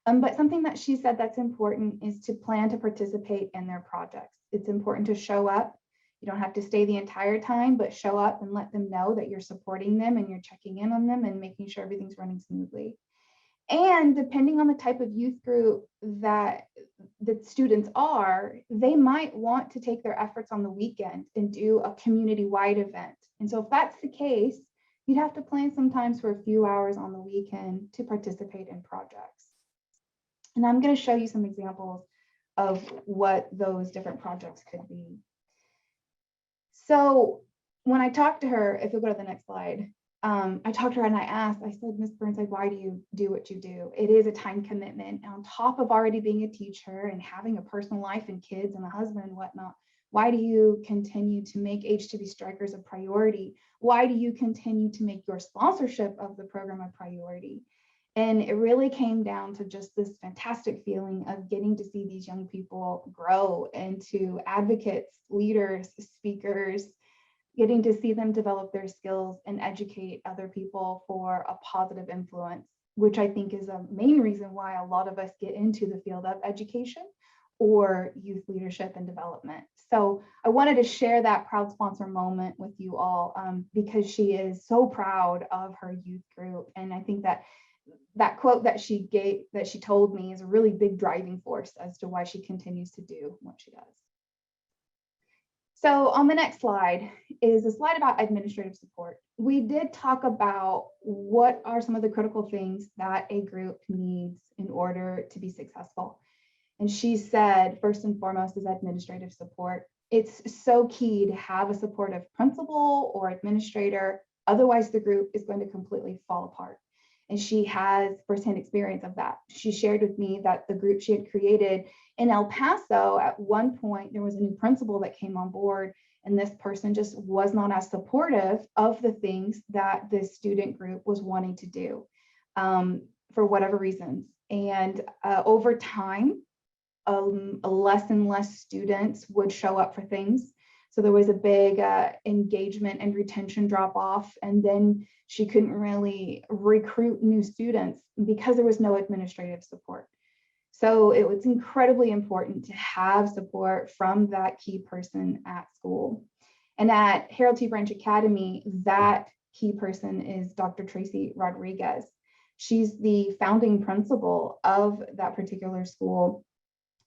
But something that she said that's important is to plan to participate in their projects. It's important to show up. You don't have to stay the entire time, but show up and let them know that you're supporting them and you're checking in on them and making sure everything's running smoothly. And depending on the type of youth group that the students are, they might want to take their efforts on the weekend and do a community-wide event. And so if that's the case, you'd have to plan sometimes for a few hours on the weekend to participate in projects. And I'm going to show you some examples of what those different projects could be. So when I talked to her, if you'll go to the next slide, I talked to her and I said, Ms. Burnside, why do you do what you do? It is a time commitment. And on top of already being a teacher and having a personal life and kids and a husband and whatnot, why do you continue to make HDB Strikers a priority? Why do you continue to make your sponsorship of the program a priority? And it really came down to just this fantastic feeling of getting to see these young people grow into advocates, leaders, speakers, getting to see them develop their skills and educate other people for a positive influence, which I think is a main reason why a lot of us get into the field of education or youth leadership and development. So I wanted to share that proud sponsor moment with you all because she is so proud of her youth group. And I think that quote that she told me is a really big driving force as to why she continues to do what she does. So on the next slide is a slide about administrative support. We did talk about what are some of the critical things that a group needs in order to be successful. And she said, first and foremost is administrative support. It's so key to have a supportive principal or administrator. Otherwise, the group is going to completely fall apart. And she has firsthand experience of that. She shared with me that the group she had created in El Paso, at one point, there was a new principal that came on board, and this person just was not as supportive of the things that this student group was wanting to do for whatever reasons. And over time, less and less students would show up for things. So there was a big engagement and retention drop off. And then she couldn't really recruit new students because there was no administrative support. So it was incredibly important to have support from that key person at school. And at Harold T. Branch Academy, that key person is Dr. Tracy Rodriguez. She's the founding principal of that particular school.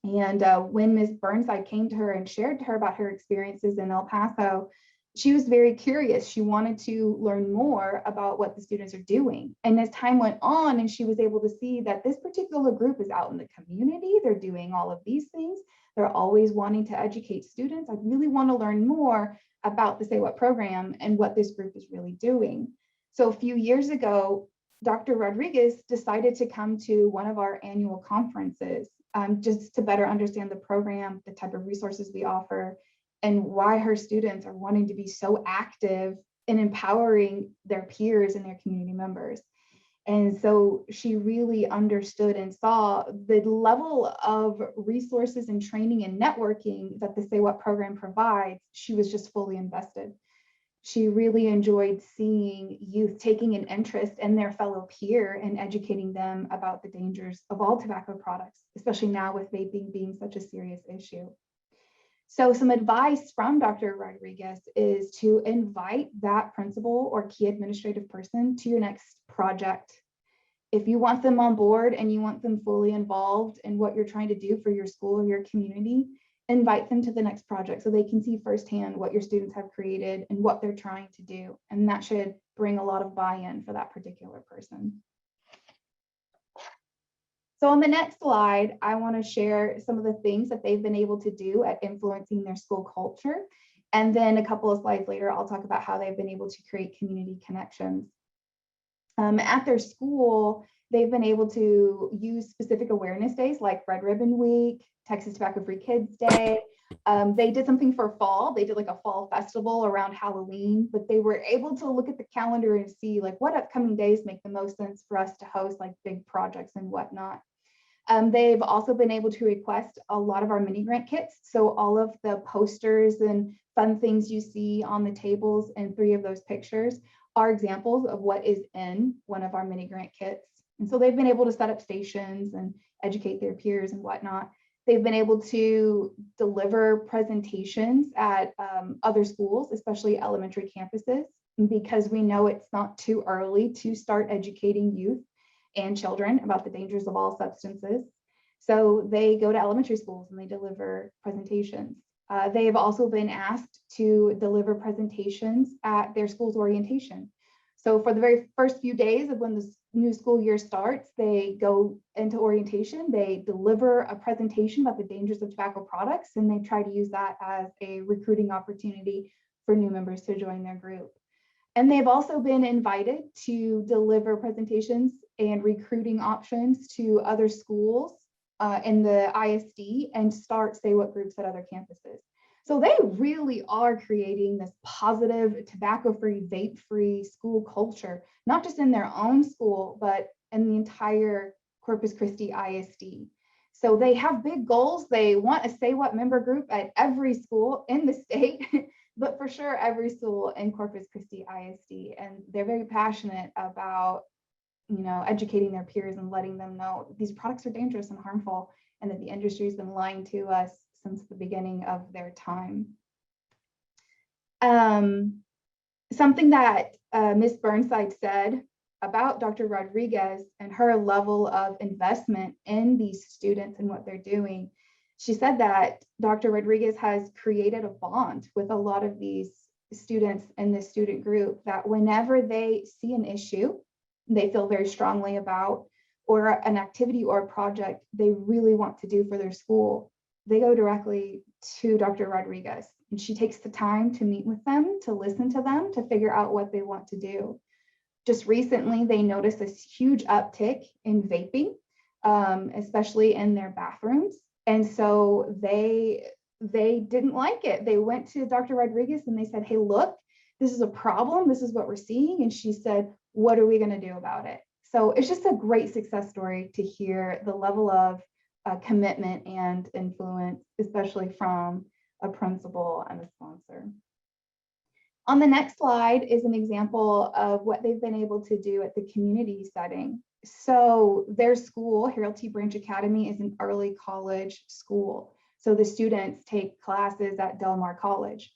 And when Ms. Burnside came to her and shared to her about her experiences in El Paso, she was very curious. She wanted to learn more about what the students are doing. And as time went on and she was able to see that this particular group is out in the community, they're doing all of these things, they're always wanting to educate students. I really want to learn more about the Say What program and what this group is really doing. So a few years ago, Dr. Rodriguez decided to come to one of our annual conferences just to better understand the program, the type of resources we offer, and why her students are wanting to be so active in empowering their peers and their community members. And so she really understood and saw the level of resources and training and networking that the Say What program provides. She was just fully invested. She really enjoyed seeing youth taking an interest in their fellow peer and educating them about the dangers of all tobacco products, especially now with vaping being such a serious issue. So some advice from Dr. Rodriguez is to invite that principal or key administrative person to your next project. If you want them on board and you want them fully involved in what you're trying to do for your school or your community, invite them to the next project so they can see firsthand what your students have created and what they're trying to do. And that should bring a lot of buy-in for that particular person. So on the next slide, I want to share some of the things that they've been able to do at influencing their school culture. And then a couple of slides later, I'll talk about how they've been able to create community connections. At their school, They've been able to use specific awareness days like Red Ribbon Week, Texas Tobacco Free Kids Day. They did something for fall. They did like a fall festival around Halloween, but they were able to look at the calendar and see like what upcoming days make the most sense for us to host like big projects and whatnot. They've also been able to request a lot of our mini grant kits. So all of the posters and fun things you see on the tables in 3 of those pictures are examples of what is in one of our mini grant kits. And so they've been able to set up stations and educate their peers and whatnot. They've been able to deliver presentations at other schools, especially elementary campuses, because we know it's not too early to start educating youth and children about the dangers of all substances. So they go to elementary schools and they deliver presentations. They have also been asked to deliver presentations at their school's orientation. So for the very first few days of when the new school year starts, they go into orientation, they deliver a presentation about the dangers of tobacco products, and they try to use that as a recruiting opportunity for new members to join their group. And they've also been invited to deliver presentations and recruiting options to other schools in the ISD and start Say What groups at other campuses. So they really are creating this positive tobacco-free, vape-free school culture, not just in their own school, but in the entire Corpus Christi ISD. So they have big goals. They want a Say What member group at every school in the state, but for sure every school in Corpus Christi ISD. And they're very passionate about, you know, educating their peers and letting them know these products are dangerous and harmful, and that the industry's been lying to us since the beginning of their time. Something that Ms. Burnside said about Dr. Rodriguez and her level of investment in these students and what they're doing. She said that Dr. Rodriguez has created a bond with a lot of these students in this student group, that whenever they see an issue they feel very strongly about, or an activity or a project they really want to do for their school, they go directly to Dr. Rodriguez, and she takes the time to meet with them, to listen to them, to figure out what they want to do. Just recently, they noticed this huge uptick in vaping, especially in their bathrooms. And so they didn't like it. They went to Dr. Rodriguez and they said, hey, look, this is a problem. This is what we're seeing. And she said, what are we going to do about it? So it's just a great success story to hear the level of commitment and influence, especially from a principal and a sponsor. On the next slide is an example of what they've been able to do at the community setting. So their school, Harold T. Branch Academy, is an early college school. So the students take classes at Del Mar College.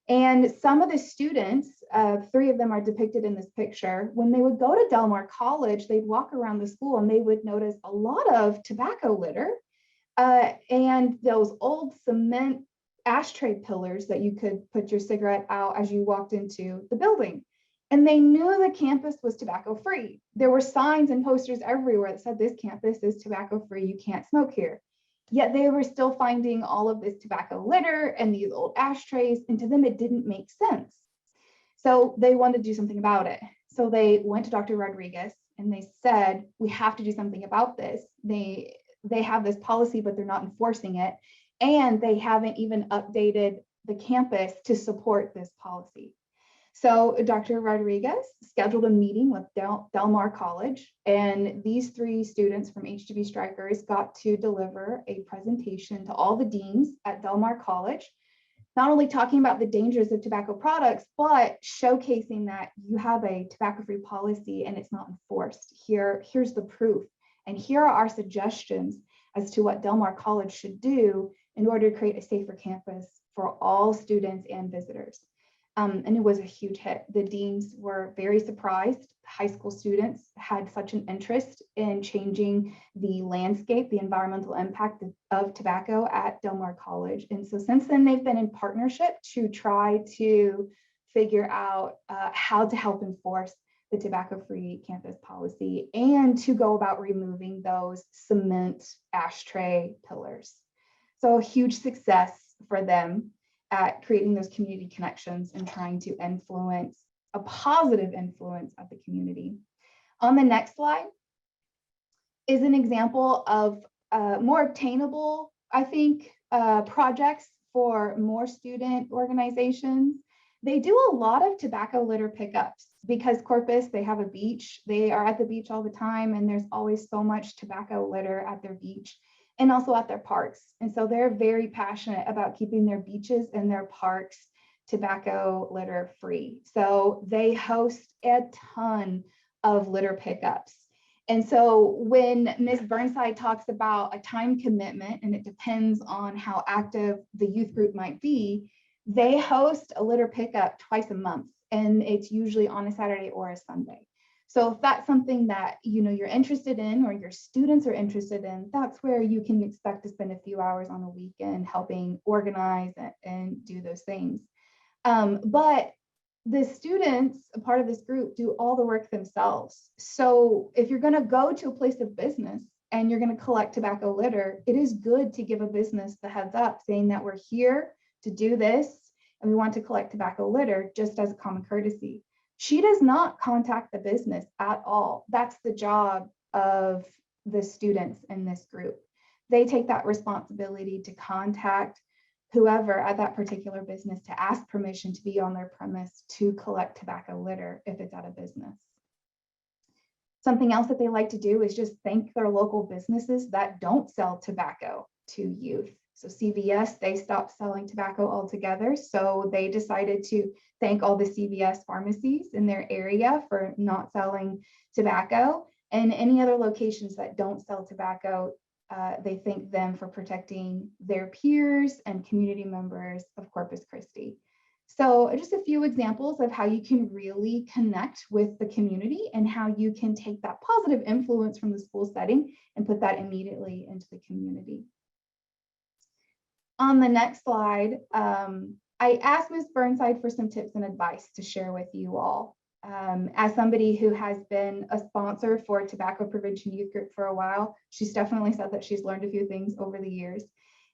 And some of the students, 3 of them are depicted in this picture, when they would go to Del Mar College, they'd walk around the school and they would notice a lot of tobacco litter and those old cement ashtray pillars that you could put your cigarette out as you walked into the building. And they knew the campus was tobacco free. There were signs and posters everywhere that said this campus is tobacco free, you can't smoke here. Yet they were still finding all of this tobacco litter and these old ashtrays, and to them it didn't make sense. So they wanted to do something about it. So they went to Dr. Rodriguez and they said, we have to do something about this. They have this policy, but they're not enforcing it. And they haven't even updated the campus to support this policy. So Dr. Rodriguez scheduled a meeting with Del Mar College, and these 3 students from HDB Strikers got to deliver a presentation to all the deans at Del Mar College, not only talking about the dangers of tobacco products, but showcasing that you have a tobacco-free policy and it's not enforced. Here's the proof, and here are our suggestions as to what Del Mar College should do in order to create a safer campus for all students and visitors. And it was a huge hit. The deans were very surprised. High school students had such an interest in changing the landscape, the environmental impact of tobacco at Del Mar College. And so since then, they've been in partnership to try to figure out how to help enforce the tobacco-free campus policy and to go about removing those cement ashtray pillars. So a huge success for them at creating those community connections and trying to influence a positive influence of the community. On the next slide is an example of more obtainable, I think, projects for more student organizations. They do a lot of tobacco litter pickups because Corpus, they have a beach. They are at the beach all the time, and there's always so much tobacco litter at their beach and also at their parks. And so they're very passionate about keeping their beaches and their parks tobacco litter free. So they host a ton of litter pickups. And so when Ms. Burnside talks about a time commitment, and it depends on how active the youth group might be, they host a litter pickup twice a month, and it's usually on a Saturday or a Sunday. So if that's something that you're interested in, or your students are interested in, that's where you can expect to spend a few hours on a weekend helping organize and do those things. But the students, a part of this group, do all the work themselves. So if you're going to go to a place of business and you're going to collect tobacco litter, it is good to give a business the heads up saying that we're here to do this and we want to collect tobacco litter, just as a common courtesy. She does not contact the business at all. That's the job of the students in this group. They take that responsibility to contact whoever at that particular business to ask permission to be on their premise to collect tobacco litter if it's at a business. Something else that they like to do is just thank their local businesses that don't sell tobacco to youth. So CVS, they stopped selling tobacco altogether. So they decided to thank all the CVS pharmacies in their area for not selling tobacco, and any other locations that don't sell tobacco. They thank them for protecting their peers and community members of Corpus Christi. So just a few examples of how you can really connect with the community and how you can take that positive influence from the school setting and put that immediately into the community. On the next slide, I asked Ms. Burnside for some tips and advice to share with you all. As somebody who has been a sponsor for Tobacco Prevention Youth Group for a while, she's definitely said that she's learned a few things over the years.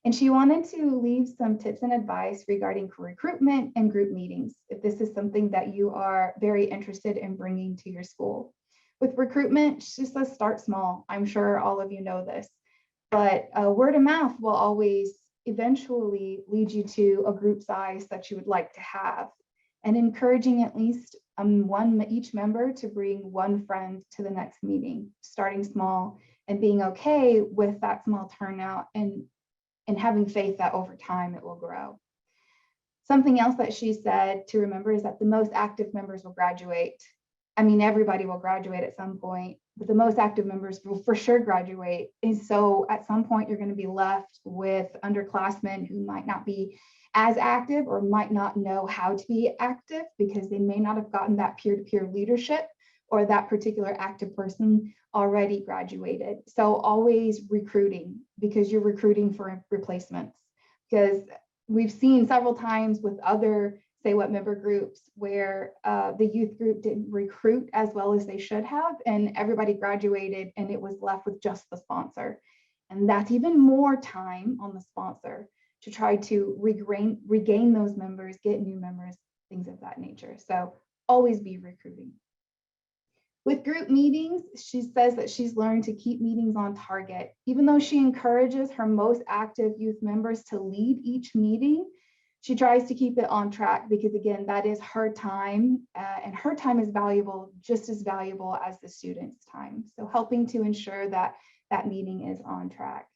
And she wanted to leave some tips and advice regarding recruitment and group meetings, if this is something that you are very interested in bringing to your school. With recruitment, she says start small. I'm sure all of you know this, but word of mouth will always eventually lead you to a group size that you would like to have, and encouraging at least each member to bring one friend to the next meeting, starting small and being okay with that small turnout and having faith that over time it will grow. Something else that she said to remember is that the most active members will graduate. I mean, everybody will graduate at some point, but the most active members will for sure graduate. And so at some point, you're going to be left with underclassmen who might not be as active or might not know how to be active because they may not have gotten that peer-to-peer leadership, or that particular active person already graduated. So always recruiting, because you're recruiting for replacements. Because we've seen several times with other Say What member groups where the youth group didn't recruit as well as they should have, and everybody graduated and it was left with just the sponsor. And that's even more time on the sponsor to try to regain those members, get new members, things of that nature. So always be recruiting. With group meetings, she says that she's learned to keep meetings on target. Even though she encourages her most active youth members to lead each meeting, she tries to keep it on track because, again, that is her time, and her time is valuable, just as valuable as the students' time. So helping to ensure that that meeting is on track.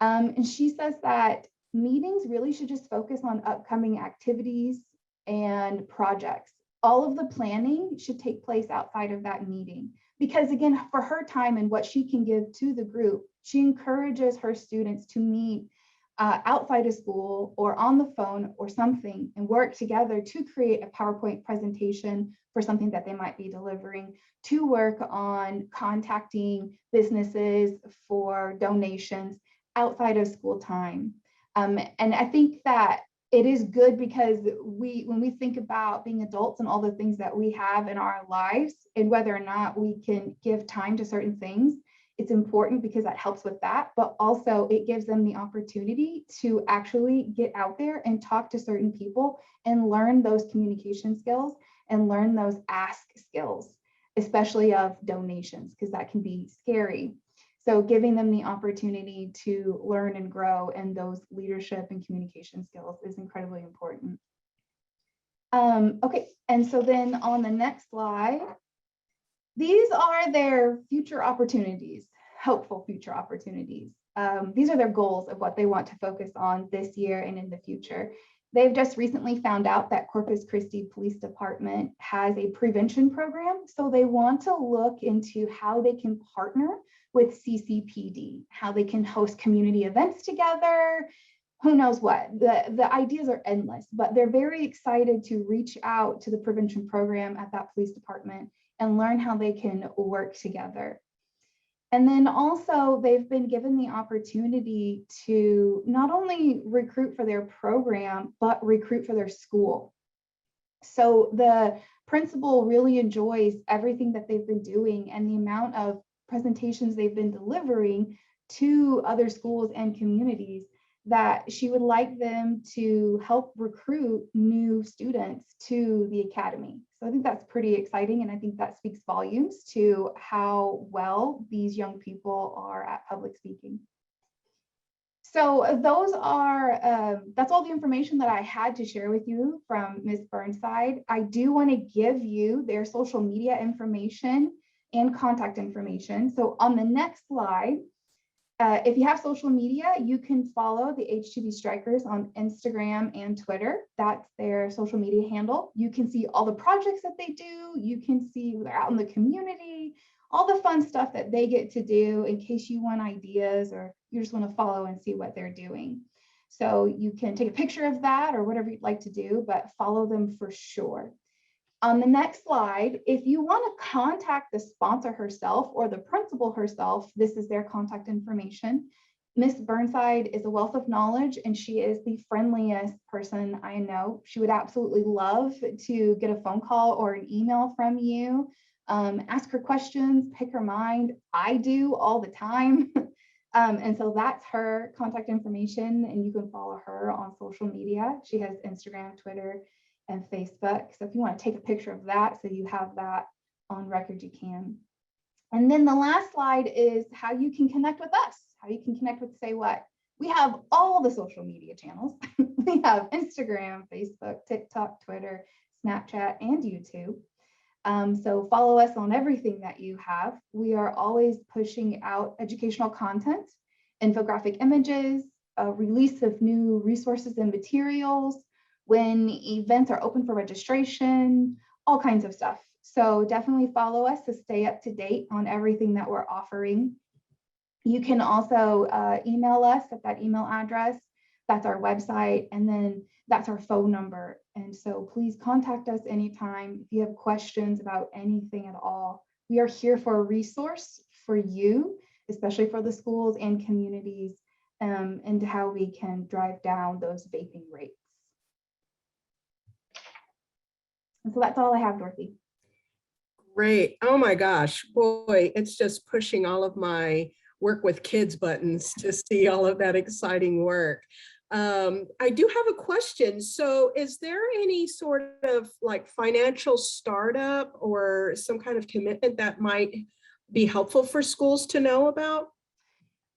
And she says that meetings really should just focus on upcoming activities and projects. All of the planning should take place outside of that meeting because, again, for her time and what she can give to the group, she encourages her students to meet outside of school or on the phone or something and work together to create a PowerPoint presentation for something that they might be delivering, to work on contacting businesses for donations outside of school time. And I think that it is good because when we think about being adults and all the things that we have in our lives and whether or not we can give time to certain things, it's important because that helps with that, but also it gives them the opportunity to actually get out there and talk to certain people and learn those communication skills and learn those ask skills, especially of donations, because that can be scary. So giving them the opportunity to learn and grow in those leadership and communication skills is incredibly important. Okay, and so then on the next slide, these are their future opportunities, hopeful future opportunities. These are their goals of what they want to focus on this year and in the future. They've just recently found out that Corpus Christi Police Department has a prevention program. So they want to look into how they can partner with CCPD, how they can host community events together, who knows what. The ideas are endless, but they're very excited to reach out to the prevention program at that police department and learn how they can work together. And then also they've been given the opportunity to not only recruit for their program, but recruit for their school. So the principal really enjoys everything that they've been doing and the amount of presentations they've been delivering to other schools and communities, that she would like them to help recruit new students to the academy. So I think that's pretty exciting, and I think that speaks volumes to how well these young people are at public speaking. So those are, that's all the information that I had to share with you from Ms. Burnside. I do want to give you their social media information and contact information. So on the next slide, if you have social media, you can follow the HDB Strikers on Instagram and Twitter. That's their social media handle. You can see all the projects that they do. You can see they're out in the community, all the fun stuff that they get to do in case you want ideas or you just want to follow and see what they're doing. So you can take a picture of that or whatever you'd like to do, but follow them for sure. On the next slide, if you want to contact the sponsor herself or the principal herself, this is their contact information. Miss Burnside is a wealth of knowledge, and she is the friendliest person I know. She would absolutely love to get a phone call or an email from you, ask her questions, pick her mind. I do all the time. And so that's her contact information, and you can follow her on social media. She has Instagram, Twitter, and Facebook. So if you want to take a picture of that so you have that on record, you can. And then the last slide is how you can connect with us, how you can connect with Say What. We have all the social media channels. We have Instagram, Facebook, TikTok, Twitter, Snapchat, and YouTube. So follow us on everything that you have. We are always pushing out educational content, infographic images, a release of new resources and materials, when events are open for registration, all kinds of stuff. So definitely follow us to stay up to date on everything that we're offering. You can also email us at that email address. That's our website, and then that's our phone number. And so please contact us anytime if you have questions about anything at all. We are here for a resource for you, especially for the schools and communities, and how we can drive down those vaping rates. And so that's all I have, Dorothy. Great. Oh my gosh, boy, it's just pushing all of my work with kids buttons to see all of that exciting work. I do have a question. So is there any sort of like financial startup or some kind of commitment that might be helpful for schools to know about?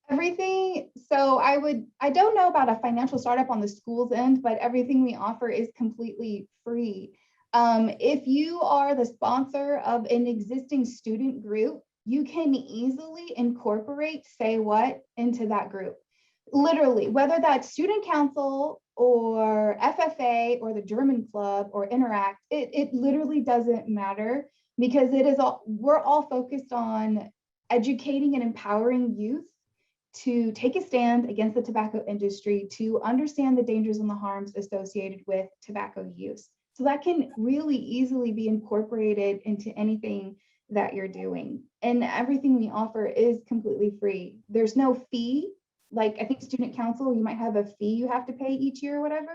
Everything. So I don't know about a financial startup on the school's end, but everything we offer is completely free. If you are the sponsor of an existing student group, you can easily incorporate Say What into that group. Literally, whether that's student council or FFA or the German club or Interact, it literally doesn't matter, because we're all focused on educating and empowering youth to take a stand against the tobacco industry, to understand the dangers and the harms associated with tobacco use. So that can really easily be incorporated into anything that you're doing. And everything we offer is completely free. There's no fee. Like I think student council, you might have a fee you have to pay each year or whatever.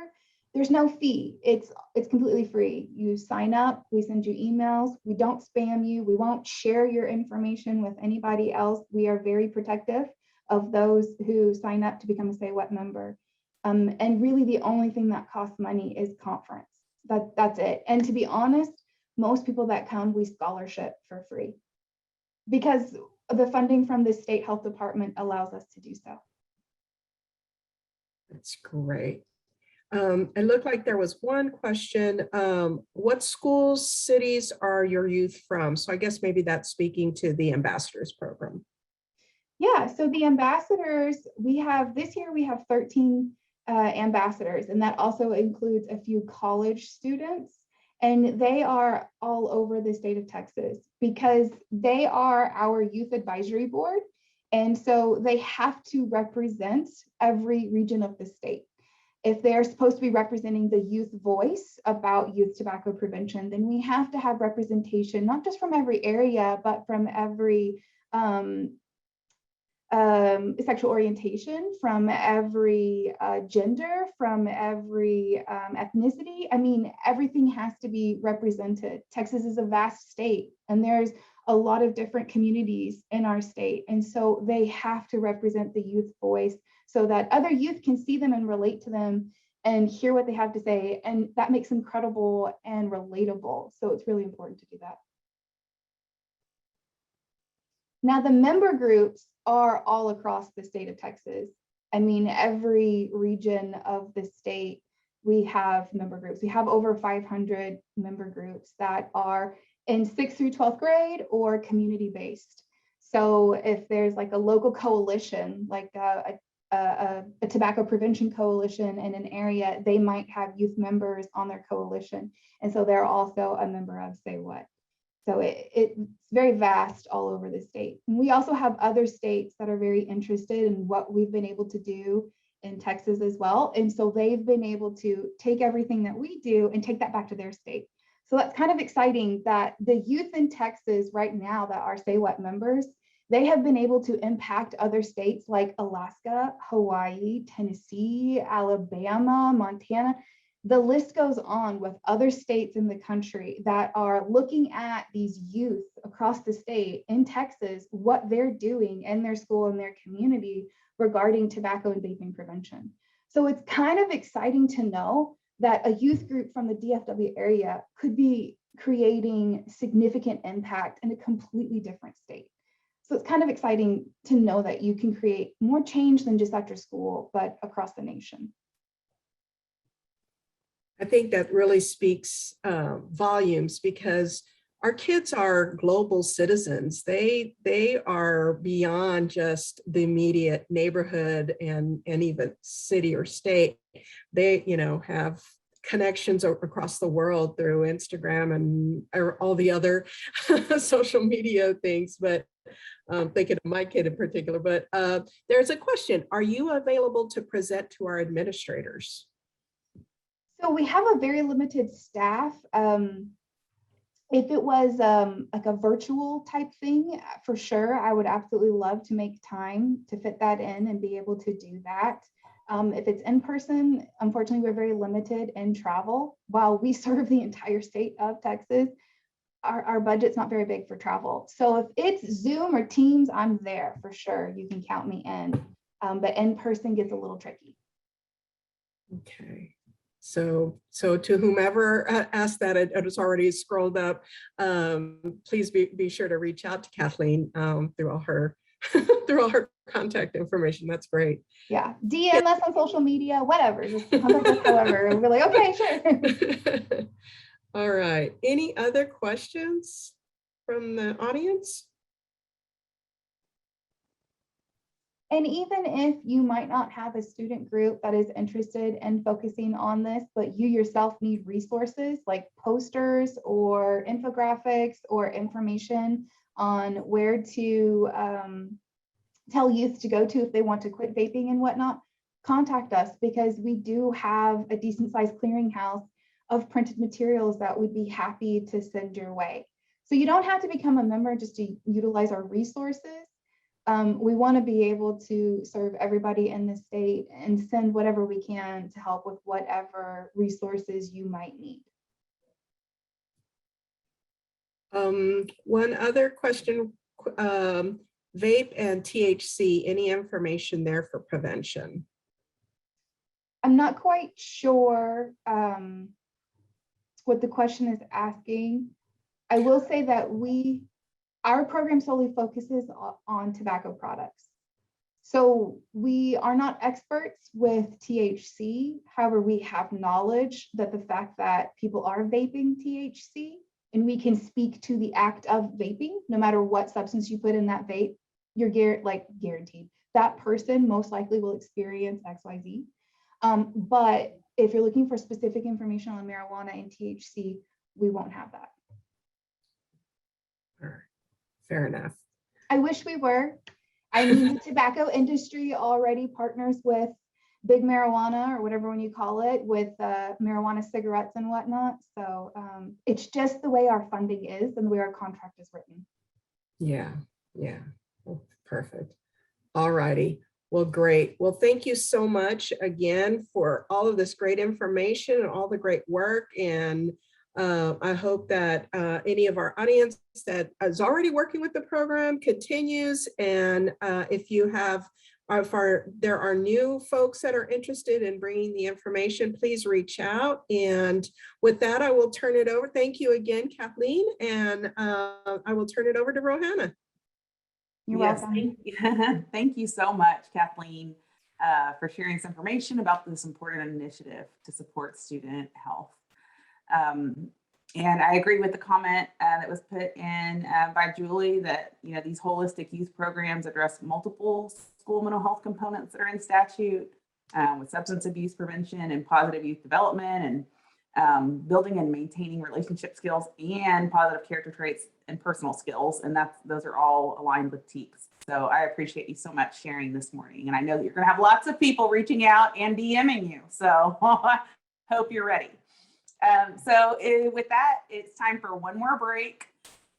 There's no fee. It's completely free. You sign up, we send you emails, we don't spam you, we won't share your information with anybody else. We are very protective of those who sign up to become a Say What member. And really the only thing that costs money is conference. That's it. And to be honest, most people that come, we scholarship for free, because the funding from the state health department allows us to do so. That's great. It looked like there was one question. What schools, cities are your youth from? So I guess maybe that's speaking to the ambassadors program. Yeah, so the ambassadors, this year we have 13 ambassadors, and that also includes a few college students. And they are all over the state of Texas because they are our youth advisory board. And so they have to represent every region of the state. If they're supposed to be representing the youth voice about youth tobacco prevention, then we have to have representation, not just from every area, but from every sexual orientation, from every gender, from every ethnicity. I mean, everything has to be represented. Texas is a vast state, and there's a lot of different communities in our state. And so they have to represent the youth voice so that other youth can see them and relate to them and hear what they have to say. And that makes them credible and relatable. So it's really important to do that. Now, the member groups are all across the state of Texas. I mean, every region of the state, we have member groups. We have over 500 member groups that are in 6th through 12th grade or community-based. So if there's like a local coalition, like a tobacco prevention coalition in an area, they might have youth members on their coalition. And so they're also a member of Say What. So it's very vast all over the state. And we also have other states that are very interested in what we've been able to do in Texas as well. And so they've been able to take everything that we do and take that back to their state. So that's kind of exciting that the youth in Texas right now that are Say What members, they have been able to impact other states like Alaska, Hawaii, Tennessee, Alabama, Montana. The list goes on with other states in the country that are looking at these youth across the state in Texas, what they're doing in their school and their community regarding tobacco and vaping prevention. So it's kind of exciting to know that a youth group from the DFW area could be creating significant impact in a completely different state. So it's kind of exciting to know that you can create more change than just at your school, but across the nation. I think that really speaks volumes because our kids are global citizens. They are beyond just the immediate neighborhood and even city or state. They, have connections across the world through Instagram and all the other social media things. But thinking of my kid in particular, but there's a question. Are you available to present to our administrators? So we have a very limited staff. If it was like a virtual type thing, for sure, I would absolutely love to make time to fit that in and be able to do that. If it's in person, unfortunately, we're very limited in travel. While we serve the entire state of Texas, our budget's not very big for travel. So if it's Zoom or Teams, I'm there for sure. You can count me in, but in person gets a little tricky. Okay. So to whomever asked that, it was already scrolled up. Please be sure to reach out to Kathleen through all her contact information. That's great. Yeah, DM us on social media, whatever. Just contact us however. We're like, okay, sure. All right. Any other questions from the audience? And even if you might not have a student group that is interested in focusing on this, but you yourself need resources like posters or infographics or information on where to tell youth to go to if they want to quit vaping and whatnot, contact us because we do have a decent sized clearinghouse of printed materials that we'd be happy to send your way. So you don't have to become a member just to utilize our resources. We want to be able to serve everybody in the state and send whatever we can to help with whatever resources you might need. One other question, vape and THC, any information there for prevention? I'm not quite sure what the question is asking. I will say that we Our program solely focuses on tobacco products. So we are not experts with THC. However, we have knowledge that the fact that people are vaping THC, and we can speak to the act of vaping, no matter what substance you put in that vape, you're guaranteed that person most likely will experience XYZ. But if you're looking for specific information on marijuana and THC, we won't have that. Fair enough. I wish we were. I mean, the tobacco industry already partners with big marijuana, or whatever one you call it, with marijuana cigarettes and whatnot. So it's just the way our funding is and the way our contract is written. Yeah. Well, perfect. All righty. Well, great. Well, thank you so much again for all of this great information and all the great work. And I hope that any of our audience that is already working with the program continues. And if you have, there are new folks that are interested in bringing the information, please reach out. And with that, I will turn it over. Thank you again, Kathleen. And I will turn it over to Rohanna. You're Yes, welcome. thank you so much, Kathleen, for sharing this information about this important initiative to support student health. And I agree with the comment that was put in by Julie that, you know, these holistic youth programs address multiple school mental health components that are in statute, with substance abuse prevention and positive youth development, and building and maintaining relationship skills and positive character traits and personal skills. And those are all aligned with TEEPS. So I appreciate you so much sharing this morning. And I know that you're going to have lots of people reaching out and DMing you. So I hope you're ready. With that, it's time for one more break.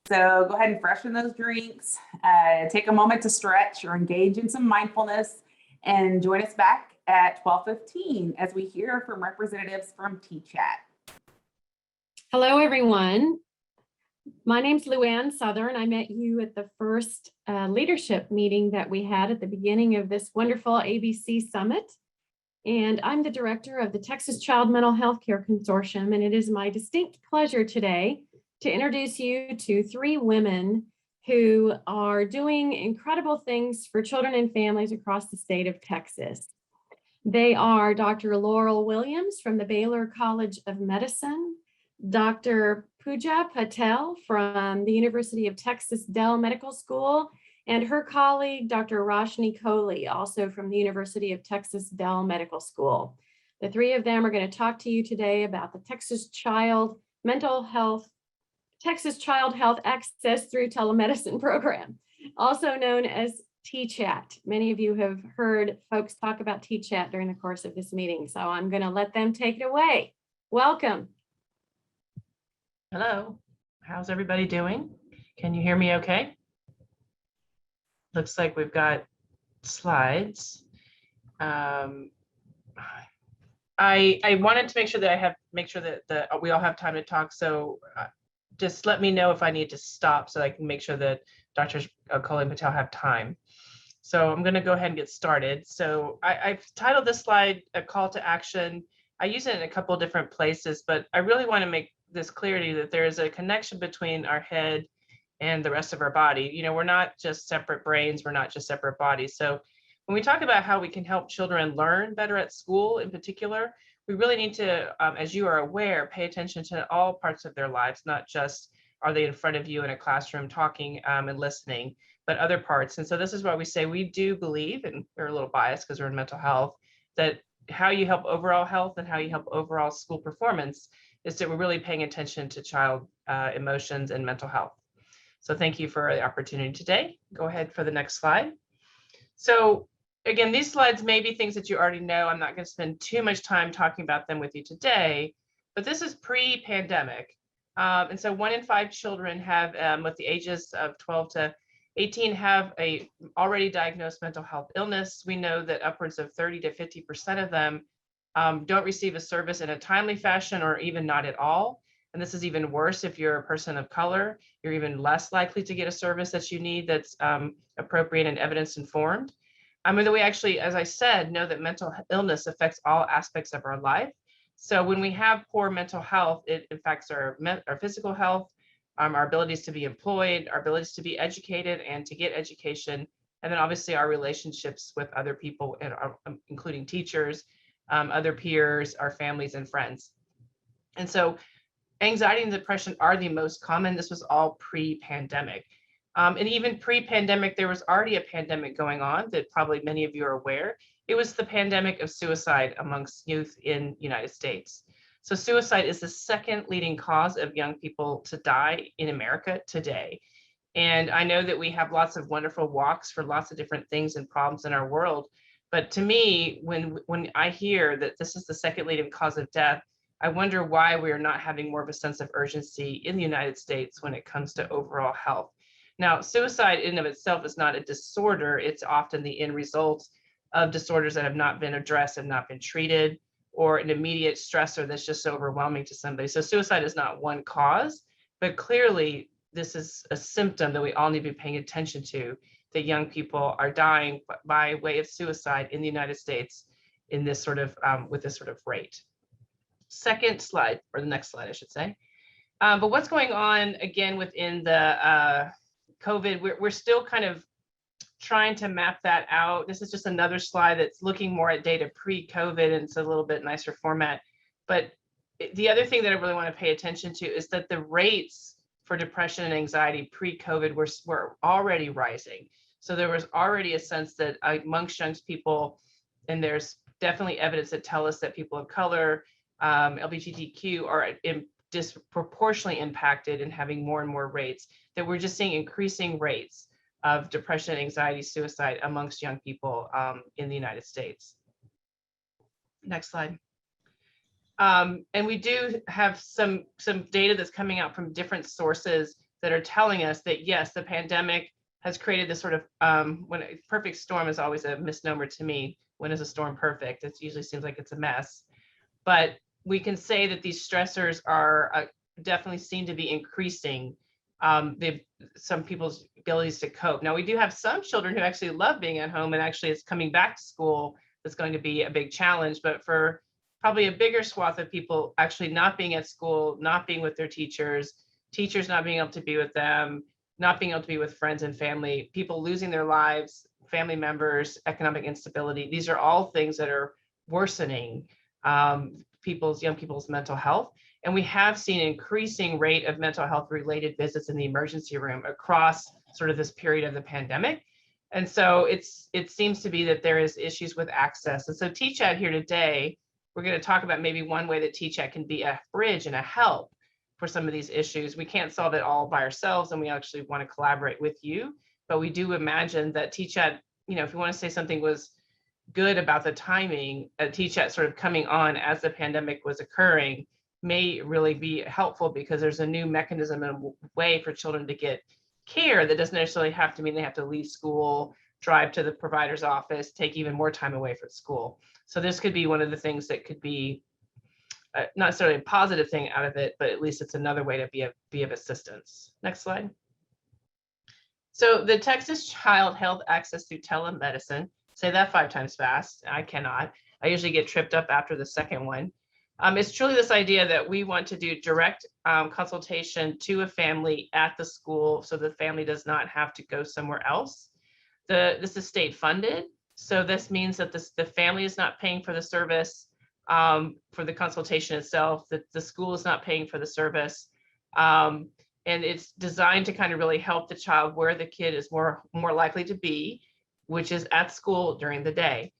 So go ahead and freshen those drinks, take a moment to stretch or engage in some mindfulness, and join us back at 12:15 as we hear from representatives from TCHAT. Hello, everyone. My name's Luann Southern. I met you at the first leadership meeting that we had at the beginning of this wonderful ABC Summit. And I'm the director of the Texas Child Mental Health Care Consortium. And it is my distinct pleasure today to introduce you to three women who are doing incredible things for children and families across the state of Texas. They are Dr. Laurel Williams from the Baylor College of Medicine, Dr. Pooja Patel from the University of Texas Dell Medical School, and her colleague, Dr. Roshni Kohli, also from the University of Texas Dell Medical School. The three of them are going to talk to you today about the Texas Child Health Access Through Telemedicine Program, also known as TCHAT. Many of you have heard folks talk about TCHAT during the course of this meeting, so I'm going to let them take it away. Welcome. Hello, how's everybody doing? Can you hear me okay? Looks like we've got slides. I wanted to make sure that we all have time to talk. So just let me know if I need to stop so I can make sure that Dr. Kohli and Patel have time. So I'm going to go ahead and get started. So I've titled this slide a call to action. I use it in a couple of different places, but I really want to make this clarity that there is a connection between our head and the rest of our body. You know, we're not just separate brains, we're not just separate bodies. So when we talk about how we can help children learn better at school in particular, we really need to, as you are aware, pay attention to all parts of their lives, not just are they in front of you in a classroom talking and listening, but other parts. And so this is why we say we do believe, and we're a little biased because we're in mental health, that how you help overall health and how you help overall school performance is that we're really paying attention to child emotions and mental health. So thank you for the opportunity today. Go ahead for the next slide. So again, these slides may be things that you already know. I'm not going to spend too much time talking about them with you today, but this is pre-pandemic. And so 1 in 5 children have, with the ages of 12 to 18, have a already diagnosed mental health illness. We know that upwards of 30 to 50% of them don't receive a service in a timely fashion or even not at all. And this is even worse if you're a person of color. You're even less likely to get a service that you need that's appropriate and evidence informed. And we actually, as I said, know that mental illness affects all aspects of our life. So when we have poor mental health, it affects our physical health, our abilities to be employed, our abilities to be educated and to get education, and then obviously our relationships with other people, and including teachers, other peers, our families and friends. And so anxiety and depression are the most common. This was all pre-pandemic. And even pre-pandemic, there was already a pandemic going on that probably many of you are aware. It was the pandemic of suicide amongst youth in the United States. So suicide is the second leading cause of young people to die in America today. And I know that we have lots of wonderful walks for lots of different things and problems in our world. But to me, when I hear that this is the second leading cause of death, I wonder why we are not having more of a sense of urgency in the United States when it comes to overall health. Now, suicide in and of itself is not a disorder. It's often the end result of disorders that have not been addressed, have not been treated, or an immediate stressor that's just so overwhelming to somebody. So suicide is not one cause, but clearly this is a symptom that we all need to be paying attention to, that young people are dying by way of suicide in the United States in this sort of, with this sort of rate. Second slide, or the next slide, I should say. But what's going on again within the COVID, we're still kind of trying to map that out. This is just another slide that's looking more at data pre-COVID, and it's a little bit nicer format. But the other thing that I really want to pay attention to is that the rates for depression and anxiety pre-COVID were already rising. So there was already a sense that amongst young people, and there's definitely evidence that tell us that people of color, LGBTQ are disproportionately impacted and having more and more rates, that we're just seeing increasing rates of depression, anxiety, suicide amongst young people in the United States. Next slide. And we do have some data that's coming out from different sources that are telling us that yes, the pandemic has created this sort of, perfect storm is always a misnomer to me. When is a storm perfect? It usually seems like it's a mess. But we can say that these stressors are definitely seem to be increasing some people's abilities to cope. Now, we do have some children who actually love being at home, and actually it's coming back to school that's going to be a big challenge. But for probably a bigger swath of people actually not being at school, not being with their teachers, teachers not being able to be with them, not being able to be with friends and family, people losing their lives, family members, economic instability, these are all things that are worsening young people's mental health. And we have seen an increasing rate of mental health related visits in the emergency room across sort of this period of the pandemic. And so it seems to be that there is issues with access. And so TCHAT here today, we're going to talk about maybe one way that TCHAT can be a bridge and a help for some of these issues. We can't solve it all by ourselves, and we actually want to collaborate with you. But we do imagine that TCHAT, if you want to say something was good about the timing, TCHAT sort of coming on as the pandemic was occurring may really be helpful, because there's a new mechanism and a way for children to get care that doesn't necessarily have to mean they have to leave school, drive to the provider's office, take even more time away from school. So this could be one of the things that could be not necessarily a positive thing out of it, but at least it's another way to be of assistance. Next slide. So the Texas Child Health Access through Telemedicine, say that 5 times fast. I cannot. I usually get tripped up after the second one. It's truly this idea that we want to do direct consultation to a family at the school, so the family does not have to go somewhere else. This is state funded. So this means that the family is not paying for the service, for the consultation itself, that the school is not paying for the service. And it's designed to kind of really help the child where the kid is more likely to be, which is at school during the day.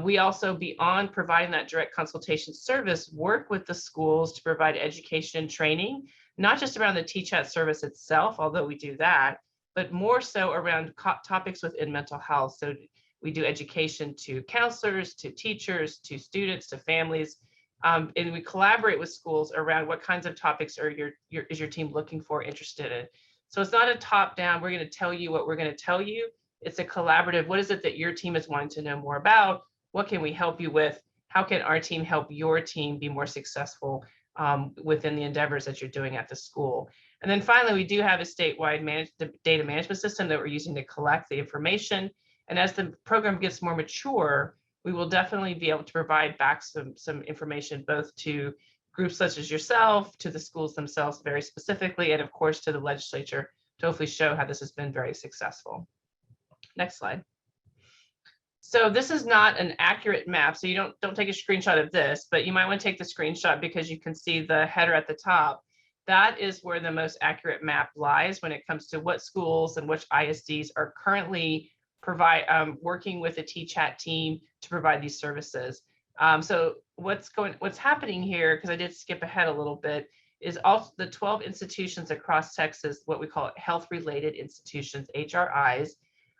We also, beyond providing that direct consultation service, work with the schools to provide education and training, not just around the TCHAT service itself, although we do that, but more so around topics within mental health. So we do education to counselors, to teachers, to students, to families, and we collaborate with schools around what kinds of topics is your team looking for, interested in. So it's not a top-down, we're going to tell you what we're going to tell you. It's a collaborative. What is it that your team is wanting to know more about? What can we help you with? How can our team help your team be more successful within the endeavors that you're doing at the school? And then finally, we do have a statewide data management system that we're using to collect the information. And as the program gets more mature, we will definitely be able to provide back some information both to groups such as yourself, to the schools themselves very specifically, and of course to the legislature to hopefully show how this has been very successful. Next slide. So this is not an accurate map, so you don't take a screenshot of this, but you might want to take the screenshot because you can see the header at the top. That is where the most accurate map lies when it comes to what schools and which ISDs are currently working with the TCHAT team to provide these services. So what's happening here, because I did skip ahead a little bit, is also the 12 institutions across Texas, what we call health-related institutions, HRIs,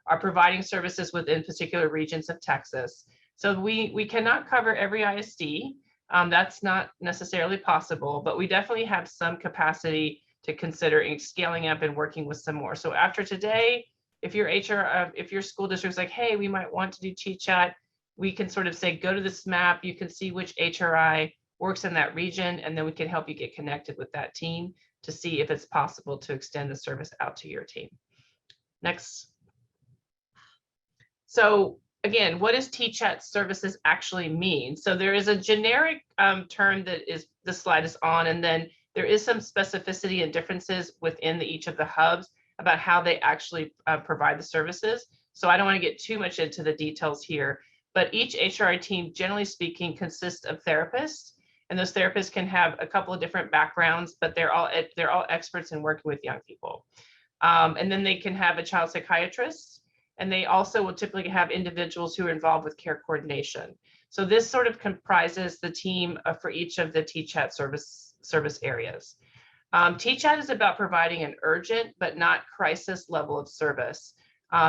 are providing services within particular regions of Texas. So we cannot cover every ISD. That's not necessarily possible, but we definitely have some capacity to consider scaling up and working with some more. So after today, if your school district's like, hey, we might want to do TCHAT, we can sort of say, go to this map, you can see which HRI works in that region, and then we can help you get connected with that team to see if it's possible to extend the service out to your team. Next. So again, what does TCHAT services actually mean? So there is a generic term that the slide is on, and then there is some specificity and differences within each of the hubs about how they actually provide the services. So I don't want to get too much into the details here, but each HRI team, generally speaking, consists of therapists, and those therapists can have a couple of different backgrounds, but they're all experts in working with young people. And then they can have a child psychiatrist, and they also will typically have individuals who are involved with care coordination. So this sort of comprises the team for each of the TCHAT service areas. TCHAT is about providing an urgent but not crisis level of service.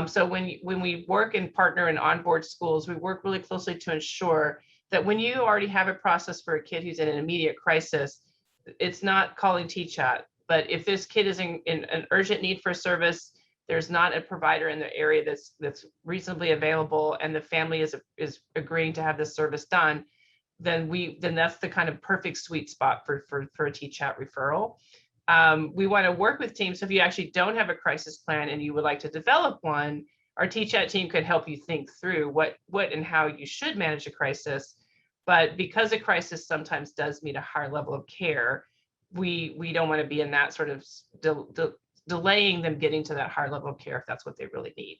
So when we work and partner and onboard schools, we work really closely to ensure that when you already have a process for a kid who's in an immediate crisis, it's not calling TCHAT. But if this kid is in an urgent need for service, there's not a provider in the area that's reasonably available, and the family is agreeing to have this service done, then that's the kind of perfect sweet spot for a TCHAT referral. We want to work with teams. So if you actually don't have a crisis plan and you would like to develop one, our TCHAT team could help you think through what and how you should manage a crisis. But because a crisis sometimes does mean a higher level of care, we don't want to be in that sort of delaying them getting to that higher level of care if that's what they really need.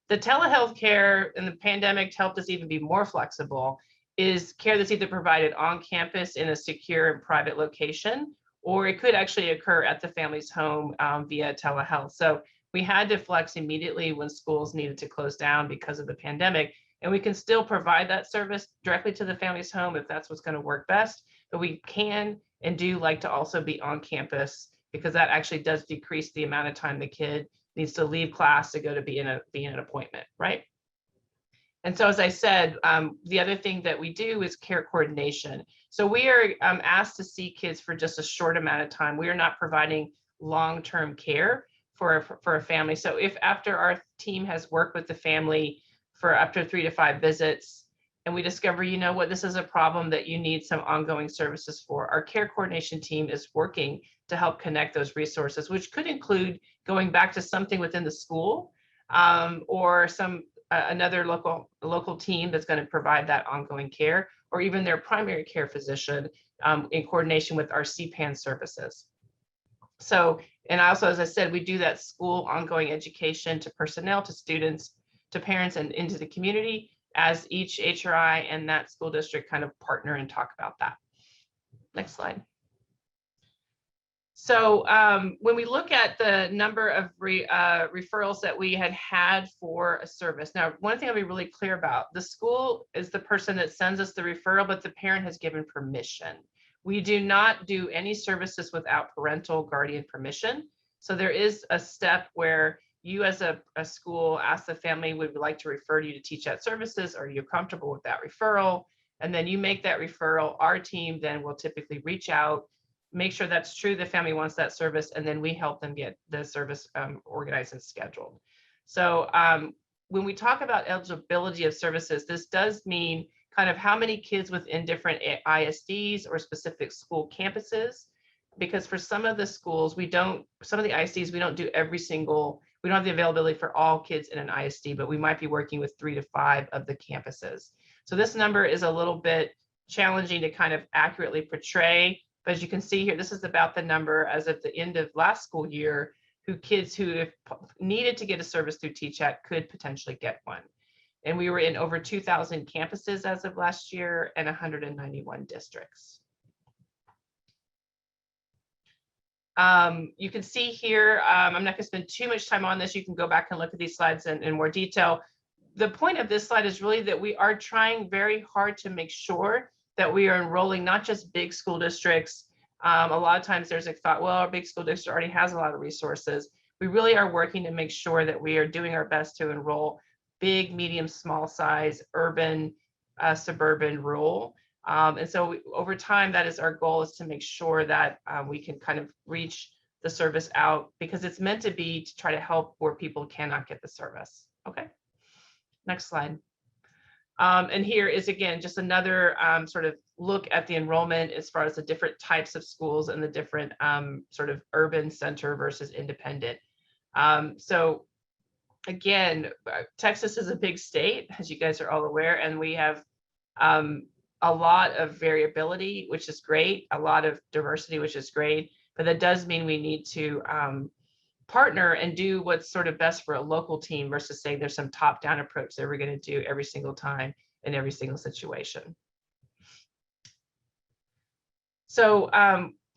The telehealth care and the pandemic helped us even be more flexible, is care that's either provided on campus in a secure and private location, or it could actually occur at the family's home via telehealth. So we had to flex immediately when schools needed to close down because of the pandemic, and we can still provide that service directly to the family's home if that's what's going to work best. But we can and do like to also be on campus, because that actually does decrease the amount of time the kid needs to leave class to go to be in an appointment, right? And so, as I said, the other thing that we do is care coordination. So we are asked to see kids for just a short amount of time. We are not providing long-term care for a family. So if after our team has worked with the family for up to 3 to 5 visits, and we discover, you know what, this is a problem that you need some ongoing services for, our care coordination team is working to help connect those resources, which could include going back to something within the school or another local team that's going to provide that ongoing care, or even their primary care physician in coordination with our CPAN services. So, and also, as I said, we do that school ongoing education to personnel, to students, to parents, and into the community, as each HRI and that school district kind of partner and talk about that. Next slide. So when we look at the number of referrals that we had for a service, now one thing I'll be really clear about, the school is the person that sends us the referral, but the parent has given permission. We do not do any services without parental guardian permission. So there is a step where you as a school ask the family, would we like to refer you to TCHAT services? Are you comfortable with that referral? And then you make that referral. Our team then will typically reach out, make sure that's true, the family wants that service, and then we help them get the service organized and scheduled. So when we talk about eligibility of services, this does mean kind of how many kids within different ISDs or specific school campuses, because for some of the schools, some of the ISDs, we don't do we don't have the availability for all kids in an ISD, but we might be working with 3 to 5 of the campuses. So this number is a little bit challenging to kind of accurately portray. But as you can see here, this is about the number as of the end of last school year, kids who, if needed to get a service through T-Chat, could potentially get one. And we were in over 2,000 campuses as of last year and 191 districts. You can see here, I'm not going to spend too much time on this. You can go back and look at these slides in more detail. The point of this slide is really that we are trying very hard to make sure that we are enrolling not just big school districts. A lot of times there's a thought, well, our big school district already has a lot of resources. We really are working to make sure that we are doing our best to enroll big, medium, small size, urban, suburban, rural. And so over time, that is our goal, is to make sure that we can kind of reach the service out, because it's meant to be to try to help where people cannot get the service. Okay, next slide. And here is, again, just another sort of look at the enrollment as far as the different types of schools and the different sort of urban center versus independent. So again, Texas is a big state, as you guys are all aware, and we have a lot of variability, which is great, a lot of diversity, which is great, but that does mean we need to partner and do what's sort of best for a local team versus saying there's some top-down approach that we're going to do every single time in every single situation. So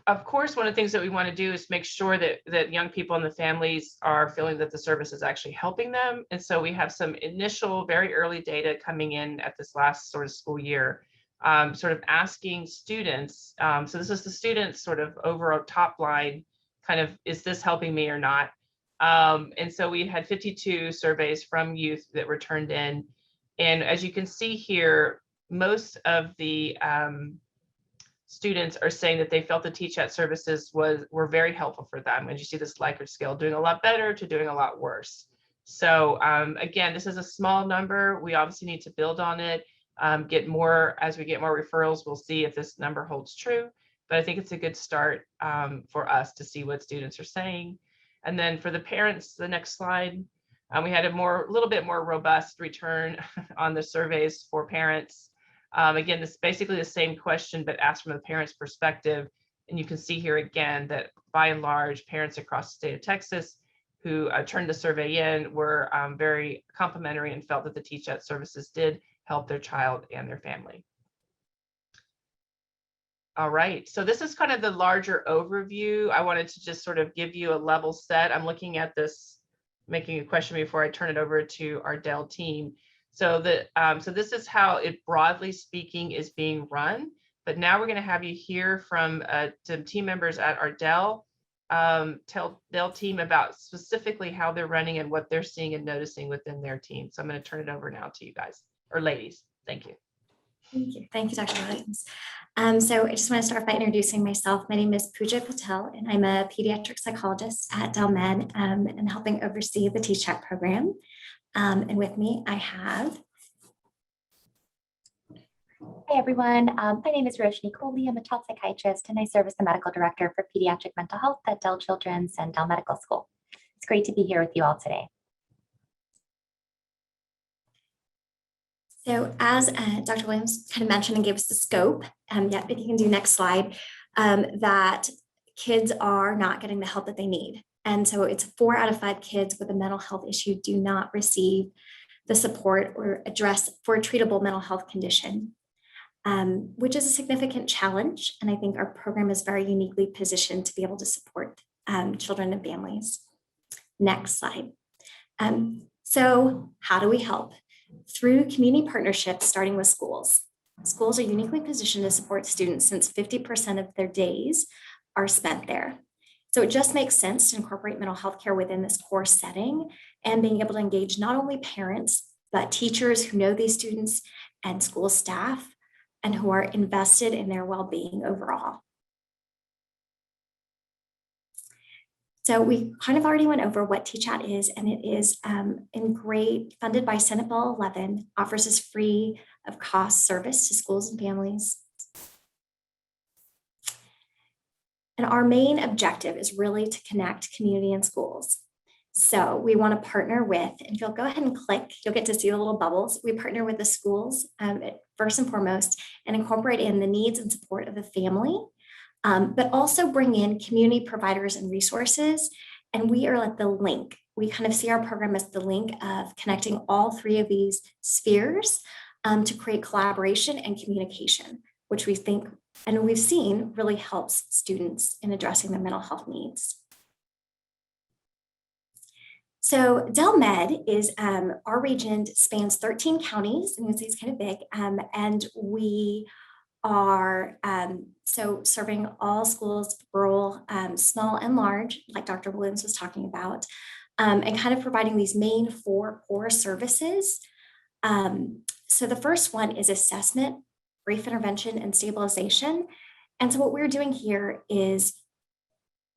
of course, one of the things that we want to do is make sure that young people and the families are feeling that the service is actually helping them. And so we have some initial, very early data coming in at this last sort of school year, sort of asking students. So this is the students sort of overall top line, kind of, is this helping me or not? And so we had 52 surveys from youth that were turned in. And as you can see here, most of the students are saying that they felt the T-Chat services were very helpful for them. And you see this Likert scale, doing a lot better to doing a lot worse. So again, this is a small number. We obviously need to build on it, get more, as we get more referrals, we'll see if this number holds true. But I think it's a good start for us to see what students are saying. And then for the parents, the next slide, we had a little bit more robust return on the surveys for parents. Again, this is basically the same question, but asked from the parents' perspective. And you can see here again that by and large, parents across the state of Texas who turned the survey in were very complimentary and felt that the T-Chat services did help their child and their family. All right, so this is kind of the larger overview. I wanted to just sort of give you a level set. I'm looking at this, making a question before I turn it over to our Dell team. So this is how it, broadly speaking, is being run. But now we're going to have you hear from some team members at our Dell team about specifically how they're running and what they're seeing and noticing within their team. So I'm going to turn it over now to you guys, or ladies. Thank you. Thank you. Thank you, Dr. Williams. So I just want to start by introducing myself. My name is Pooja Patel, and I'm a pediatric psychologist at Dell Med and helping oversee the T-Chat program. And with me, I have. Hi, everyone. My name is Roshni Kohli. I'm a child psychiatrist, and I serve as the medical director for pediatric mental health at Dell Children's and Dell Medical School. It's great to be here with you all today. So as Dr. Williams kind of mentioned and gave us the scope, if you can do next slide, that kids are not getting the help that they need. And so it's 4 out of 5 kids with a mental health issue do not receive the support or address for a treatable mental health condition, which is a significant challenge. And I think our program is very uniquely positioned to be able to support children and families. Next slide. So how do we help? Through community partnerships, starting with schools. Schools are uniquely positioned to support students since 50% of their days are spent there. So it just makes sense to incorporate mental health care within this core setting and being able to engage not only parents, but teachers who know these students and school staff and who are invested in their well-being overall. So we kind of already went over what T-Chat is, and it is funded by Senate Bill 11, offers us free of cost service to schools and families. And our main objective is really to connect community and schools. So we want to partner with, and if you'll go ahead and click, you'll get to see the little bubbles. We partner with the schools first and foremost, and incorporate in the needs and support of the family, but also bring in community providers and resources. And we are like the link. We kind of see our program as the link of connecting all three of these spheres to create collaboration and communication, which we think and we've seen really helps students in addressing their mental health needs. So Del Med is our region spans 13 counties, and you can see it's kind of big, and we are so serving all schools, rural, small and large, like Dr. Williams was talking about, and kind of providing these main 4 core services. So the first one is assessment, brief intervention, and stabilization. And so what we're doing here is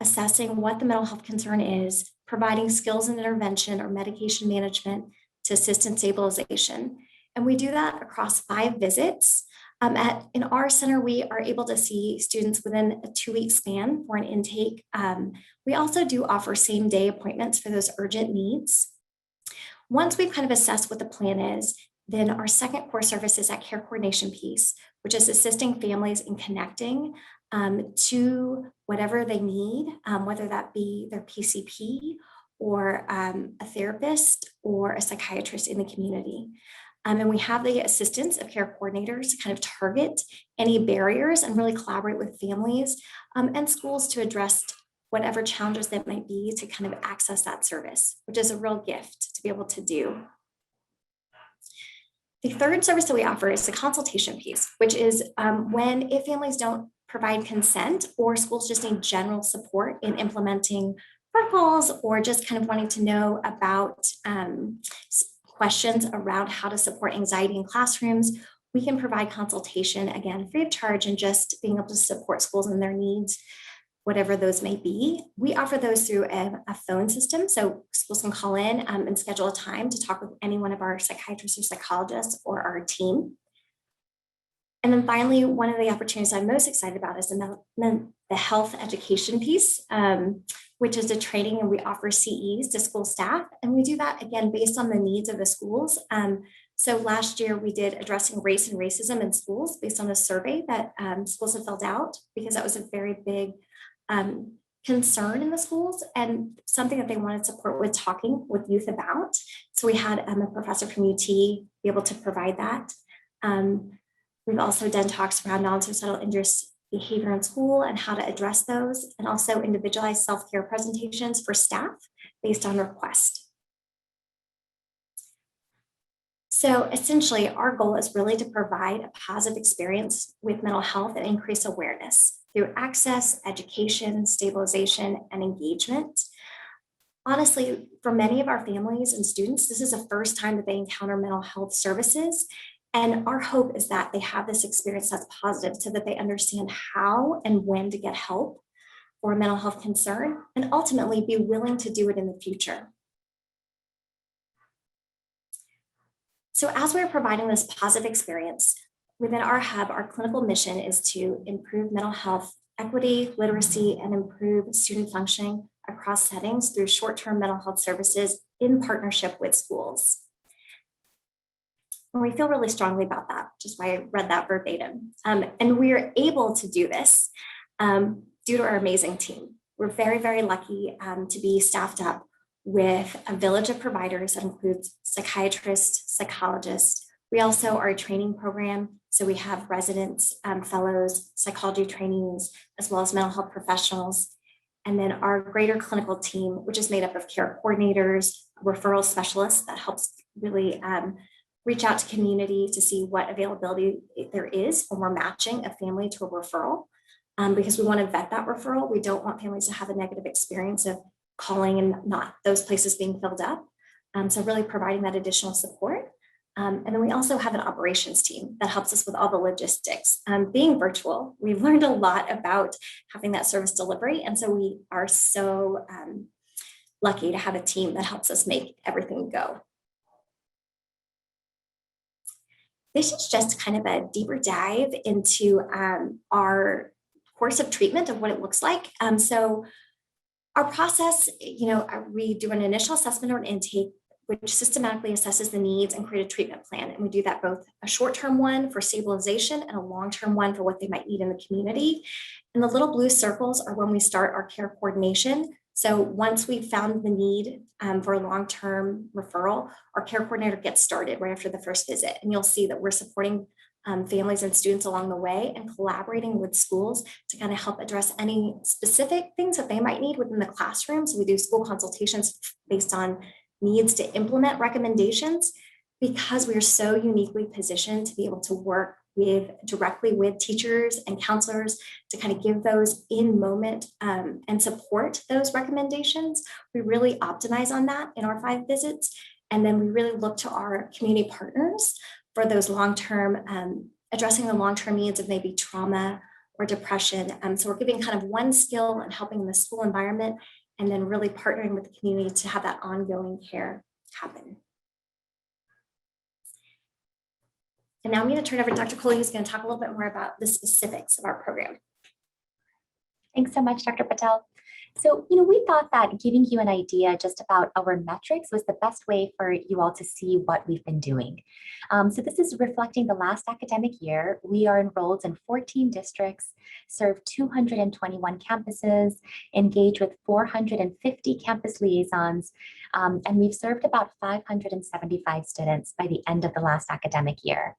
assessing what the mental health concern is, providing skills and intervention or medication management to assist in stabilization. And we do that across 5 visits. In our center, we are able to see students within a 2-week span for an intake. We also do offer same-day appointments for those urgent needs. Once we've kind of assessed what the plan is, then our second core service is that care coordination piece, which is assisting families in connecting to whatever they need, whether that be their PCP or a therapist or a psychiatrist in the community. And we have the assistance of care coordinators to kind of target any barriers and really collaborate with families and schools to address whatever challenges that might be to kind of access that service, which is a real gift to be able to do. The third service that we offer is the consultation piece, which is if families don't provide consent or schools just need general support in implementing protocols or just kind of wanting to know about questions around how to support anxiety in classrooms, we can provide consultation, again, free of charge, and just being able to support schools in their needs, whatever those may be. We offer those through a phone system. So schools can call in and schedule a time to talk with any one of our psychiatrists or psychologists or our team. And then finally, one of the opportunities I'm most excited about is the health education piece, which is a training, and we offer CEs to school staff. And we do that, again, based on the needs of the schools. So last year we did addressing race and racism in schools based on a survey that schools have filled out, because that was a very big concern in the schools and something that they wanted support with talking with youth about. So we had a professor from UT be able to provide that. We've also done talks around non-suicidal injurious behavior in school and how to address those, and also individualized self-care presentations for staff based on request. So essentially, our goal is really to provide a positive experience with mental health and increase awareness through access, education, stabilization, and engagement. Honestly, for many of our families and students, this is the first time that they encounter mental health services. And our hope is that they have this experience that's positive so that they understand how and when to get help for a mental health concern, and ultimately be willing to do it in the future. So as we're providing this positive experience, within our hub, our clinical mission is to improve mental health equity, literacy, and improve student functioning across settings through short-term mental health services in partnership with schools. And we feel really strongly about that, which is why I read that verbatim. And we are able to do this due to our amazing team. We're very, very lucky to be staffed up with a village of providers that includes psychiatrists, psychologists. We also are a training program. So we have residents, fellows, psychology trainees, as well as mental health professionals. And then our greater clinical team, which is made up of care coordinators, referral specialists that helps really reach out to community to see what availability there is when we're matching a family to a referral, because we want to vet that referral. We don't want families to have a negative experience of calling and not those places being filled up. So really providing that additional support. And then we also have an operations team that helps us with all the logistics. Being virtual, we've learned a lot about having that service delivery. And so we are so lucky to have a team that helps us make everything go. This is just kind of a deeper dive into our course of treatment of what it looks like. So Our process, we do an initial assessment or an intake, which systematically assesses the needs and create a treatment plan. And we do that both a short-term one for stabilization and a long-term one for what they might need in the community. And the little blue circles are when we start our care coordination. So once we've found the need for a long-term referral, our care coordinator gets started right after the first visit. And you'll see that we're supporting families and students along the way and collaborating with schools to kind of help address any specific things that they might need within the classroom. So we do school consultations based on needs to implement recommendations, because we are so uniquely positioned to be able to work directly with teachers and counselors to kind of give those in moment and support those recommendations. We really optimize on that in our 5 visits. And then we really look to our community partners for those long-term, addressing the long-term needs of maybe trauma or depression. So we're giving kind of one skill and helping in the school environment, and then really partnering with the community to have that ongoing care happen. And now I'm going to turn over to Dr. Coley, who's going to talk a little bit more about the specifics of our program. Thanks so much, Dr. Patel. So, we thought that giving you an idea just about our metrics was the best way for you all to see what we've been doing. So this is reflecting the last academic year. We are enrolled in 14 districts, serve 221 campuses, engage with 450 campus liaisons, and we've served about 575 students by the end of the last academic year.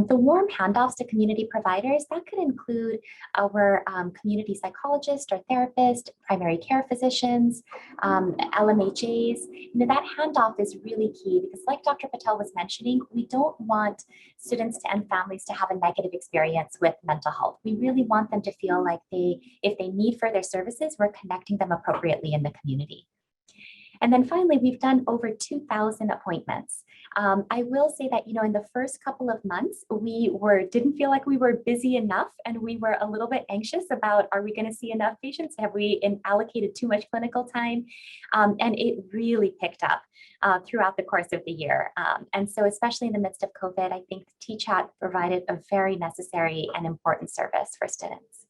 The warm handoffs to community providers, that could include our community psychologist or therapist, primary care physicians, LMHAs. That handoff is really key because, like Dr. Patel was mentioning, we don't want students and families to have a negative experience with mental health. We really want them to feel like if they need further services, we're connecting them appropriately in the community. And then finally, we've done over 2,000 appointments. I will say that, in the first couple of months, we didn't feel like we were busy enough, and we were a little bit anxious about, are we going to see enough patients? Have we allocated too much clinical time? And it really picked up throughout the course of the year. And so especially in the midst of COVID, I think TChat provided a very necessary and important service for students.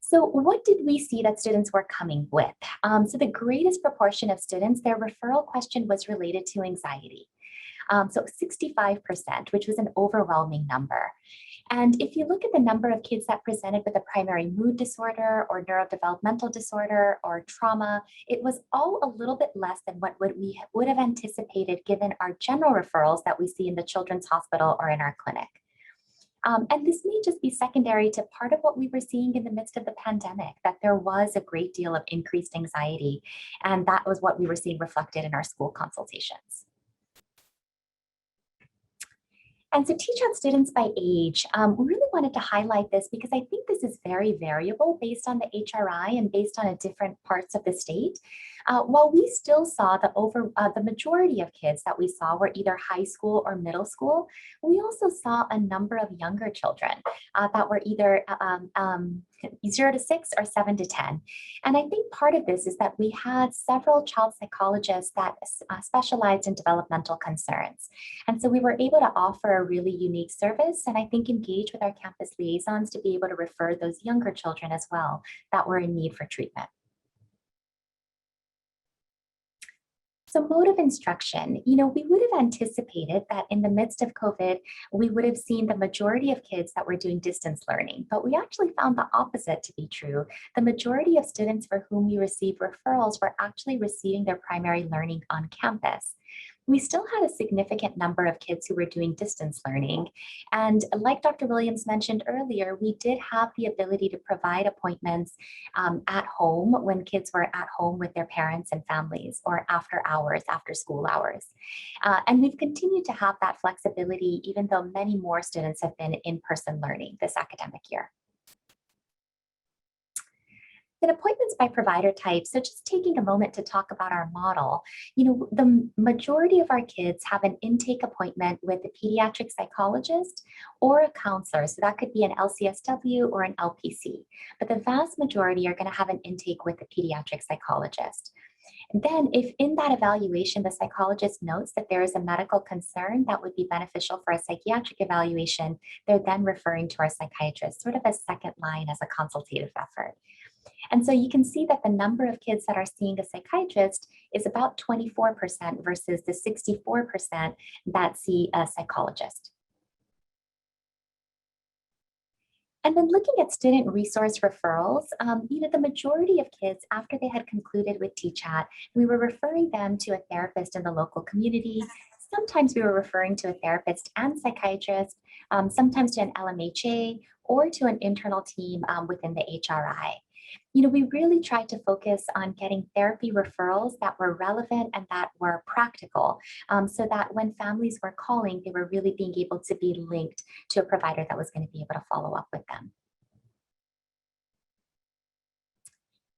So what did we see that students were coming with? So the greatest proportion of students, their referral question was related to anxiety. So 65%, which was an overwhelming number. And if you look at the number of kids that presented with a primary mood disorder or neurodevelopmental disorder or trauma, it was all a little bit less than what we would have anticipated given our general referrals that we see in the Children's Hospital or in our clinic. And this may just be secondary to part of what we were seeing in the midst of the pandemic, that there was a great deal of increased anxiety. And that was what we were seeing reflected in our school consultations. And so TChat students by age, we really wanted to highlight this because I think this is very variable based on the HRI and based on different parts of the state. While we still saw the majority of kids that we saw were either high school or middle school, we also saw a number of younger children that were either 0 to 6 or 7 to 10. And I think part of this is that we had several child psychologists that specialized in developmental concerns. And so we were able to offer a really unique service and I think engage with our campus liaisons to be able to refer those younger children as well that were in need for treatment. So mode of instruction, we would have anticipated that in the midst of COVID, we would have seen the majority of kids that were doing distance learning, but we actually found the opposite to be true. The majority of students for whom we received referrals were actually receiving their primary learning on campus. We still had a significant number of kids who were doing distance learning. And like Dr. Williams mentioned earlier, we did have the ability to provide appointments at home when kids were at home with their parents and families or after hours, after school hours. And we've continued to have that flexibility, even though many more students have been in-person learning this academic year. Then appointments by provider type. So just taking a moment to talk about our model, the majority of our kids have an intake appointment with a pediatric psychologist or a counselor. So that could be an LCSW or an LPC, but the vast majority are going to have an intake with a pediatric psychologist. And then if in that evaluation, the psychologist notes that there is a medical concern that would be beneficial for a psychiatric evaluation, they're then referring to our psychiatrist, sort of a second line as a consultative effort. And so you can see that the number of kids that are seeing a psychiatrist is about 24% versus the 64% that see a psychologist. And then looking at student resource referrals, the majority of kids, after they had concluded with TCHAT, we were referring them to a therapist in the local community. Sometimes we were referring to a therapist and psychiatrist, sometimes to an LMHA or to an internal team within the HRI. We really tried to focus on getting therapy referrals that were relevant and that were practical, so that when families were calling, they were really being able to be linked to a provider that was going to be able to follow up with them.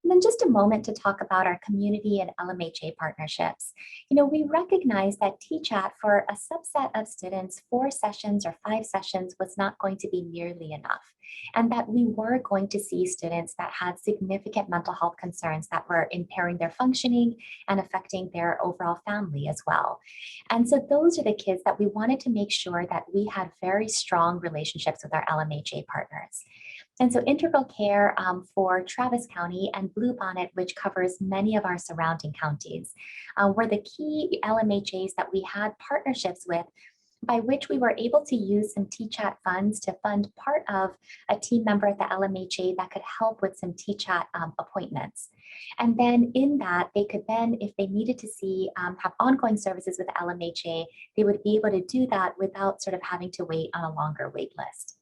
And then just a moment to talk about our community and LMHA partnerships. We recognize that TCHAT for a subset of students, 4 sessions or 5 sessions was not going to be nearly enough. And that we were going to see students that had significant mental health concerns that were impairing their functioning and affecting their overall family as well. And so those are the kids that we wanted to make sure that we had very strong relationships with our LMHA partners. And so Integral Care for Travis County and Bluebonnet, which covers many of our surrounding counties, were the key LMHAs that we had partnerships with, by which we were able to use some TCHAT funds to fund part of a team member at the LMHA that could help with some TCHAT appointments. And then in that, they could then, if they needed to see, have ongoing services with the LMHA, they would be able to do that without sort of having to wait on a longer wait list.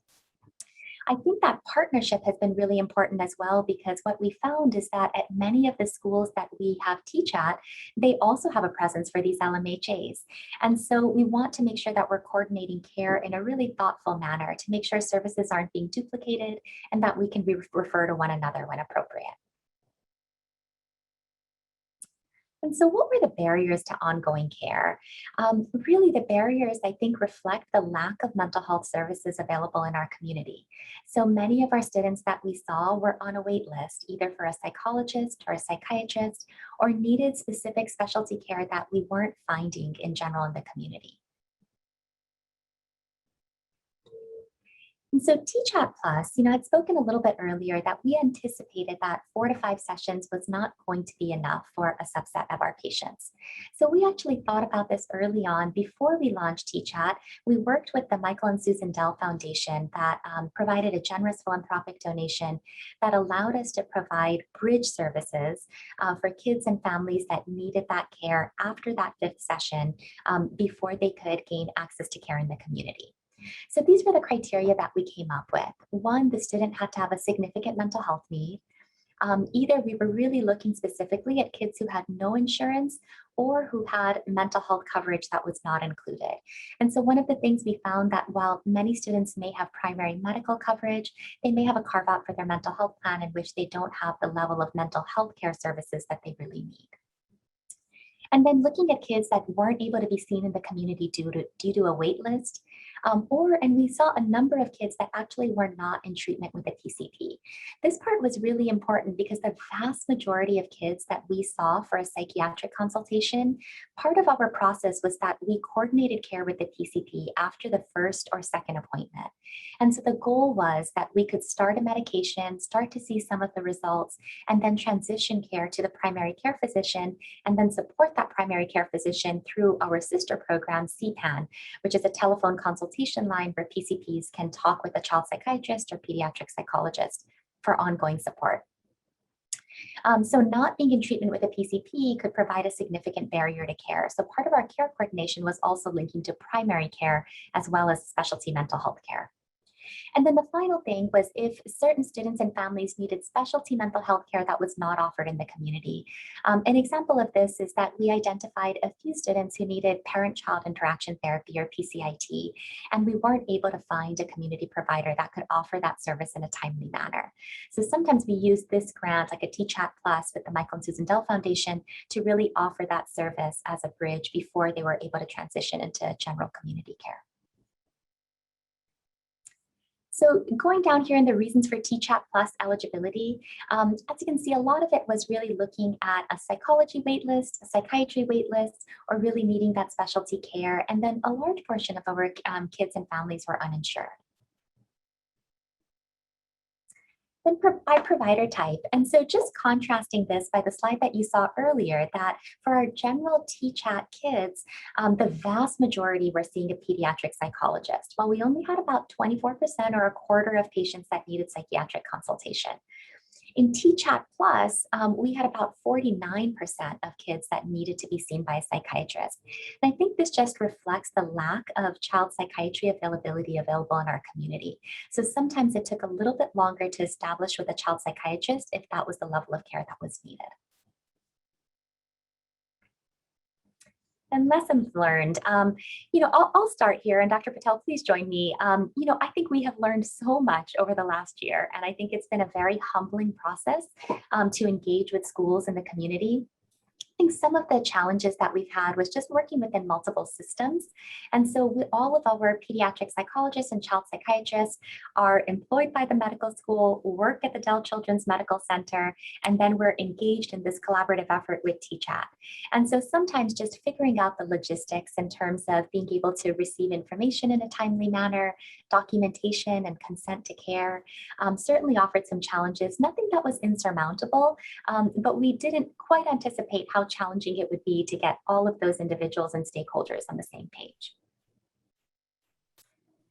I think that partnership has been really important as well, because what we found is that at many of the schools that we have TCHAT, they also have a presence for these LMHAs. And so we want to make sure that we're coordinating care in a really thoughtful manner to make sure services aren't being duplicated and that we can refer to one another when appropriate. And so what were the barriers to ongoing care? Really, the barriers, I think, reflect the lack of mental health services available in our community. So many of our students that we saw were on a wait list, either for a psychologist or a psychiatrist, or needed specific specialty care that we weren't finding in general in the community. And so TCHAT Plus, I'd spoken a little bit earlier that we anticipated that 4 to 5 sessions was not going to be enough for a subset of our patients. So we actually thought about this early on. Before we launched TCHAT, we worked with the Michael and Susan Dell Foundation that provided a generous philanthropic donation that allowed us to provide bridge services for kids and families that needed that care after that 5th session before they could gain access to care in the community. So these were the criteria that we came up with. 1, the student had to have a significant mental health need. Either we were really looking specifically at kids who had no insurance or who had mental health coverage that was not included. And so one of the things we found that while many students may have primary medical coverage, they may have a carve out for their mental health plan in which they don't have the level of mental health care services that they really need. And then looking at kids that weren't able to be seen in the community due to a wait list, and we saw a number of kids that actually were not in treatment with a PCP. This part was really important because the vast majority of kids that we saw for a psychiatric consultation, part of our process was that we coordinated care with the PCP after the 1st or 2nd appointment. And so the goal was that we could start a medication, start to see some of the results, and then transition care to the primary care physician, and then support that primary care physician through our sister program, CPAN, which is a telephone consultation line where PCPs can talk with a child psychiatrist or pediatric psychologist for ongoing support. So not being in treatment with a PCP could provide a significant barrier to care. So part of our care coordination was also linking to primary care as well as specialty mental health care. And then the final thing was if certain students and families needed specialty mental health care that was not offered in the community. An example of this is that we identified a few students who needed parent-child interaction therapy or PCIT, and we weren't able to find a community provider that could offer that service in a timely manner. So sometimes we use this grant, like a TCHAT Plus with the Michael and Susan Dell Foundation, to really offer that service as a bridge before they were able to transition into general community care. So going down here in the reasons for TCHAT Plus eligibility, as you can see, a lot of it was really looking at a psychology waitlist, a psychiatry waitlist, or really needing that specialty care. And then a large portion of our kids and families were uninsured. Then by provider type. And so just contrasting this by the slide that you saw earlier, that for our general TCHAT kids, the vast majority were seeing a pediatric psychologist, while we only had about 24% or a quarter of patients that needed psychiatric consultation. In TCHAT Plus, we had about 49% of kids that needed to be seen by a psychiatrist. And I think this just reflects the lack of child psychiatry availability available in our community. So sometimes it took a little bit longer to establish with a child psychiatrist if that was the level of care that was needed. And lessons learned, I'll start here, and Dr. Patel, please join me. I think we have learned so much over the last year, and I think it's been a very humbling process to engage with schools and the community. I think some of the challenges that we've had was just working within multiple systems. And so all of our pediatric psychologists and child psychiatrists are employed by the medical school, work at the Dell Children's Medical Center, and then we're engaged in this collaborative effort with TCHAT. And so sometimes just figuring out the logistics in terms of being able to receive information in a timely manner, documentation and consent to care, certainly offered some challenges, nothing that was insurmountable, but we didn't quite anticipate how challenging it would be to get all of those individuals and stakeholders on the same page.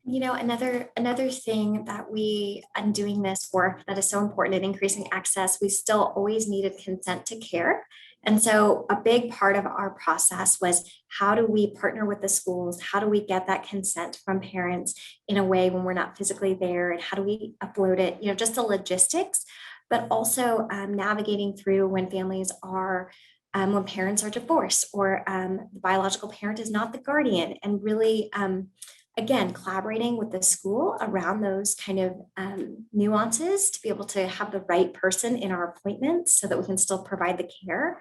Another thing that we, in doing this work that is so important in increasing access, we still always needed consent to care. And so a big part of our process was, how do we partner with the schools? How do we get that consent from parents in a way when we're not physically there? And how do we upload it? Just the logistics, but also navigating through when families are when parents are divorced, or the biological parent is not the guardian, and really, again, collaborating with the school around those kind of nuances to be able to have the right person in our appointments so that we can still provide the care,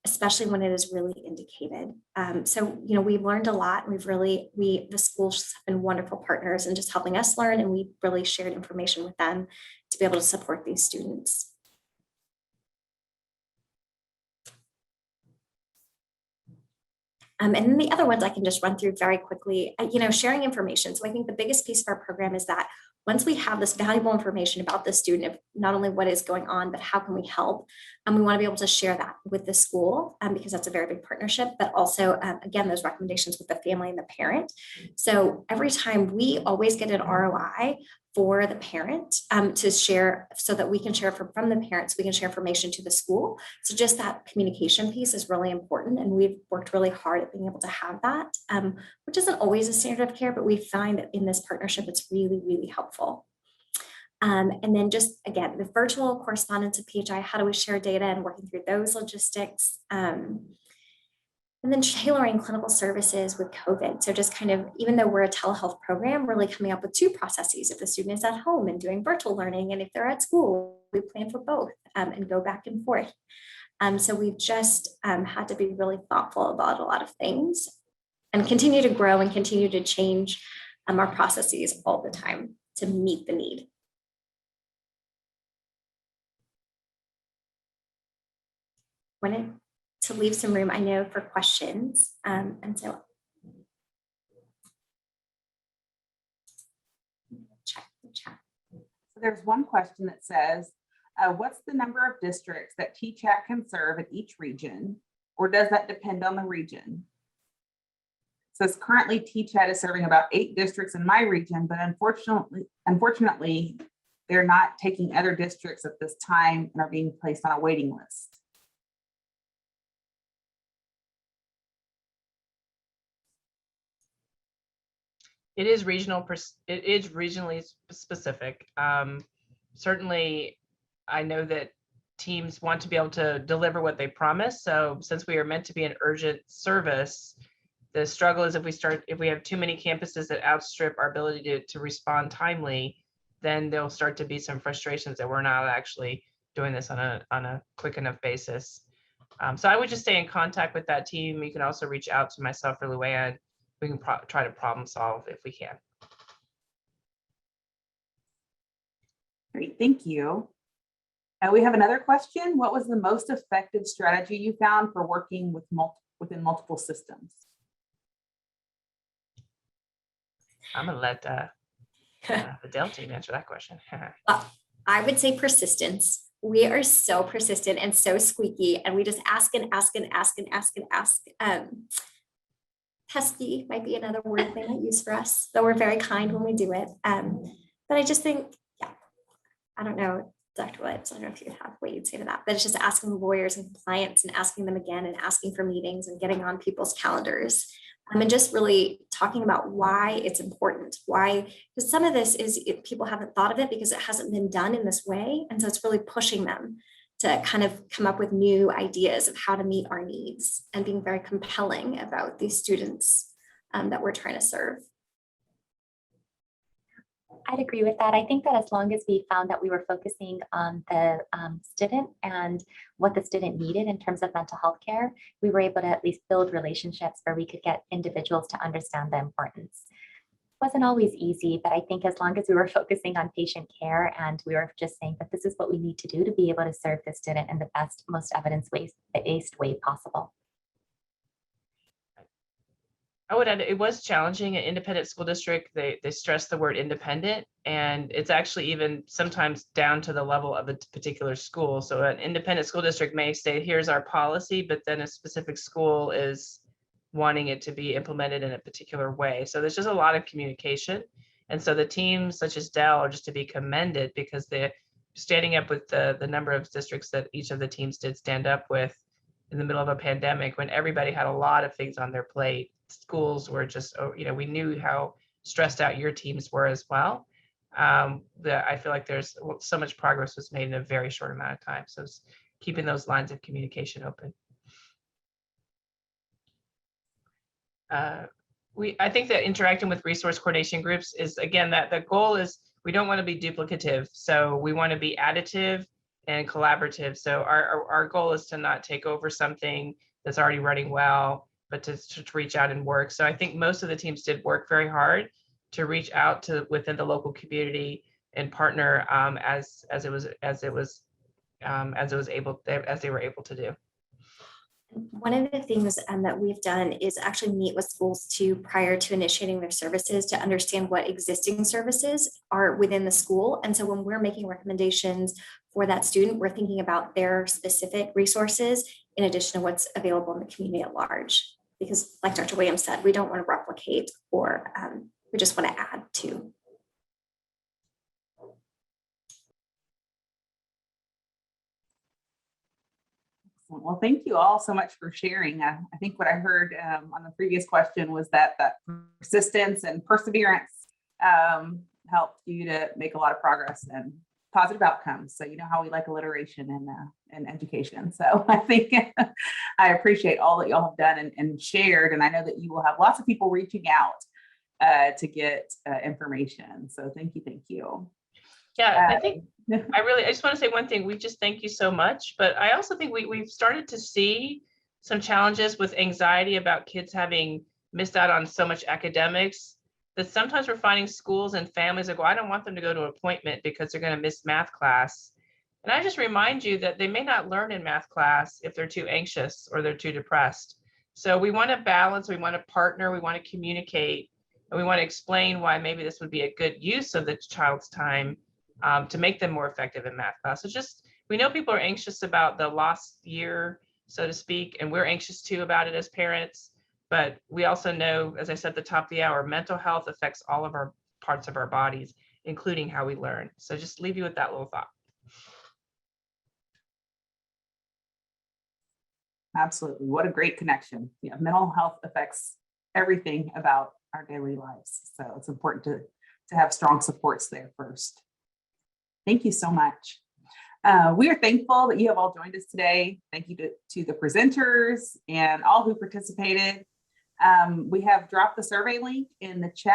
especially when it is really indicated. We've learned a lot. The schools have been wonderful partners in just helping us learn, and we really shared information with them to be able to support these students. And then the other ones I can just run through very quickly, sharing information. So I think the biggest piece of our program is that once we have this valuable information about the student, not only what is going on, but how can we help? We want to be able to share that with the school because that's a very big partnership, but also, again, those recommendations with the family and the parent. So every time we always get an ROI for the parent to share, so that we can share from the parents, we can share information to the school. So just that communication piece is really important. And we've worked really hard at being able to have that, which isn't always a standard of care, but we find that in this partnership, it's really, really helpful. And then just, again, the virtual correspondence of PHI, how do we share data and working through those logistics? And then tailoring clinical services with COVID. So just kind of, even though we're a telehealth program, really coming up with two processes. If the student is at home and doing virtual learning, and if they're at school, we plan for both and go back and forth. So we've just had to be really thoughtful about a lot of things and continue to grow and continue to change our processes all the time to meet the need. To leave some room, I know, for questions. And so check the chat. So there's one question that says, what's the number of districts that TCHAT can serve in each region, or does that depend on the region? So currently TCHAT is serving about 8 districts in my region, but unfortunately, they're not taking other districts at this time and are being placed on a waiting list. It is regional. It is regionally specific. Certainly, I know that teams want to be able to deliver what they promise. So since we are meant to be an urgent service, the struggle is if we have too many campuses that outstrip our ability to respond timely, then there'll start to be some frustrations that we're not actually doing this on a quick enough basis. So I would just stay in contact with that team. You can also reach out to myself or Luann. We can try to problem solve if we can. Great, thank you. We have another question. What was the most effective strategy you found for working with within multiple systems? I'm gonna let the Dell team answer that question. I would say persistence. We are so persistent and so squeaky, and we just ask and ask and ask and ask and ask. Pesky might be another word they might use for us, though we're very kind when we do it. But I just think, yeah, I don't know, Dr. Williams, I don't know if you have what you'd say to that, but it's just asking lawyers and clients and asking them again and asking for meetings and getting on people's calendars. And just really talking about why it's important, why, because some of this is people haven't thought of it because it hasn't been done in this way. And so it's really pushing them to kind of come up with new ideas of how to meet our needs and being very compelling about these students that we're trying to serve. I'd agree with that. I think that as long as we found that we were focusing on the student and what the student needed in terms of mental health care, we were able to at least build relationships where we could get individuals to understand the importance. It wasn't always easy, but I think as long as we were focusing on patient care and we were just saying that this is what we need to do to be able to serve the student in the best, most evidence-based way possible. I would add, it was challenging. An independent school district, they stress the word independent, and it's actually even sometimes down to the level of a particular school. So an independent school district may say, here's our policy, but then a specific school is wanting it to be implemented in a particular way. So there's just a lot of communication. And so the teams such as Dell are just to be commended because they're standing up with the number of districts that each of the teams did stand up with in the middle of a pandemic when everybody had a lot of things on their plate. Schools were just, we knew how stressed out your teams were as well. I feel like there's so much progress was made in a very short amount of time. So it's keeping those lines of communication open. I think that interacting with resource coordination groups is, again, that the goal is we don't want to be duplicative. So we want to be additive and collaborative. So our goal is to not take over something that's already running well, but to reach out and work. So I think most of the teams did work very hard to reach out to within the local community and partner as they were able to do. One of the things that we've done is actually meet with schools too prior to initiating their services to understand what existing services are within the school. And so when we're making recommendations for that student, we're thinking about their specific resources in addition to what's available in the community at large. Because like Dr. Williams said, we don't want to replicate or we just want to add to. Well, thank you all so much for sharing. I think what I heard on the previous question was that persistence and perseverance helped you to make a lot of progress and positive outcomes. So you know how we like alliteration in education. So I think I appreciate all that y'all have done and shared. And I know that you will have lots of people reaching out to get information. So thank you. Thank you. Yeah, I think I just want to say one thing. We just thank you so much. But I also think we've started to see some challenges with anxiety about kids having missed out on so much academics that sometimes we're finding schools and families that go, I don't want them to go to an appointment because they're going to miss math class. And I just remind you that they may not learn in math class if they're too anxious or they're too depressed. So we want to balance, we want to partner, we want to communicate, and we want to explain why maybe this would be a good use of the child's time to make them more effective in math class. So just, we know people are anxious about the lost year, so to speak, and we're anxious too about it as parents. But we also know, as I said at the top of the hour, mental health affects all of our parts of our bodies, including how we learn. So just leave you with that little thought. Absolutely. What a great connection. Yeah, mental health affects everything about our daily lives. So it's important to have strong supports there first. Thank you so much. We are thankful that you have all joined us today. Thank you to the presenters and all who participated. We have dropped the survey link in the chat.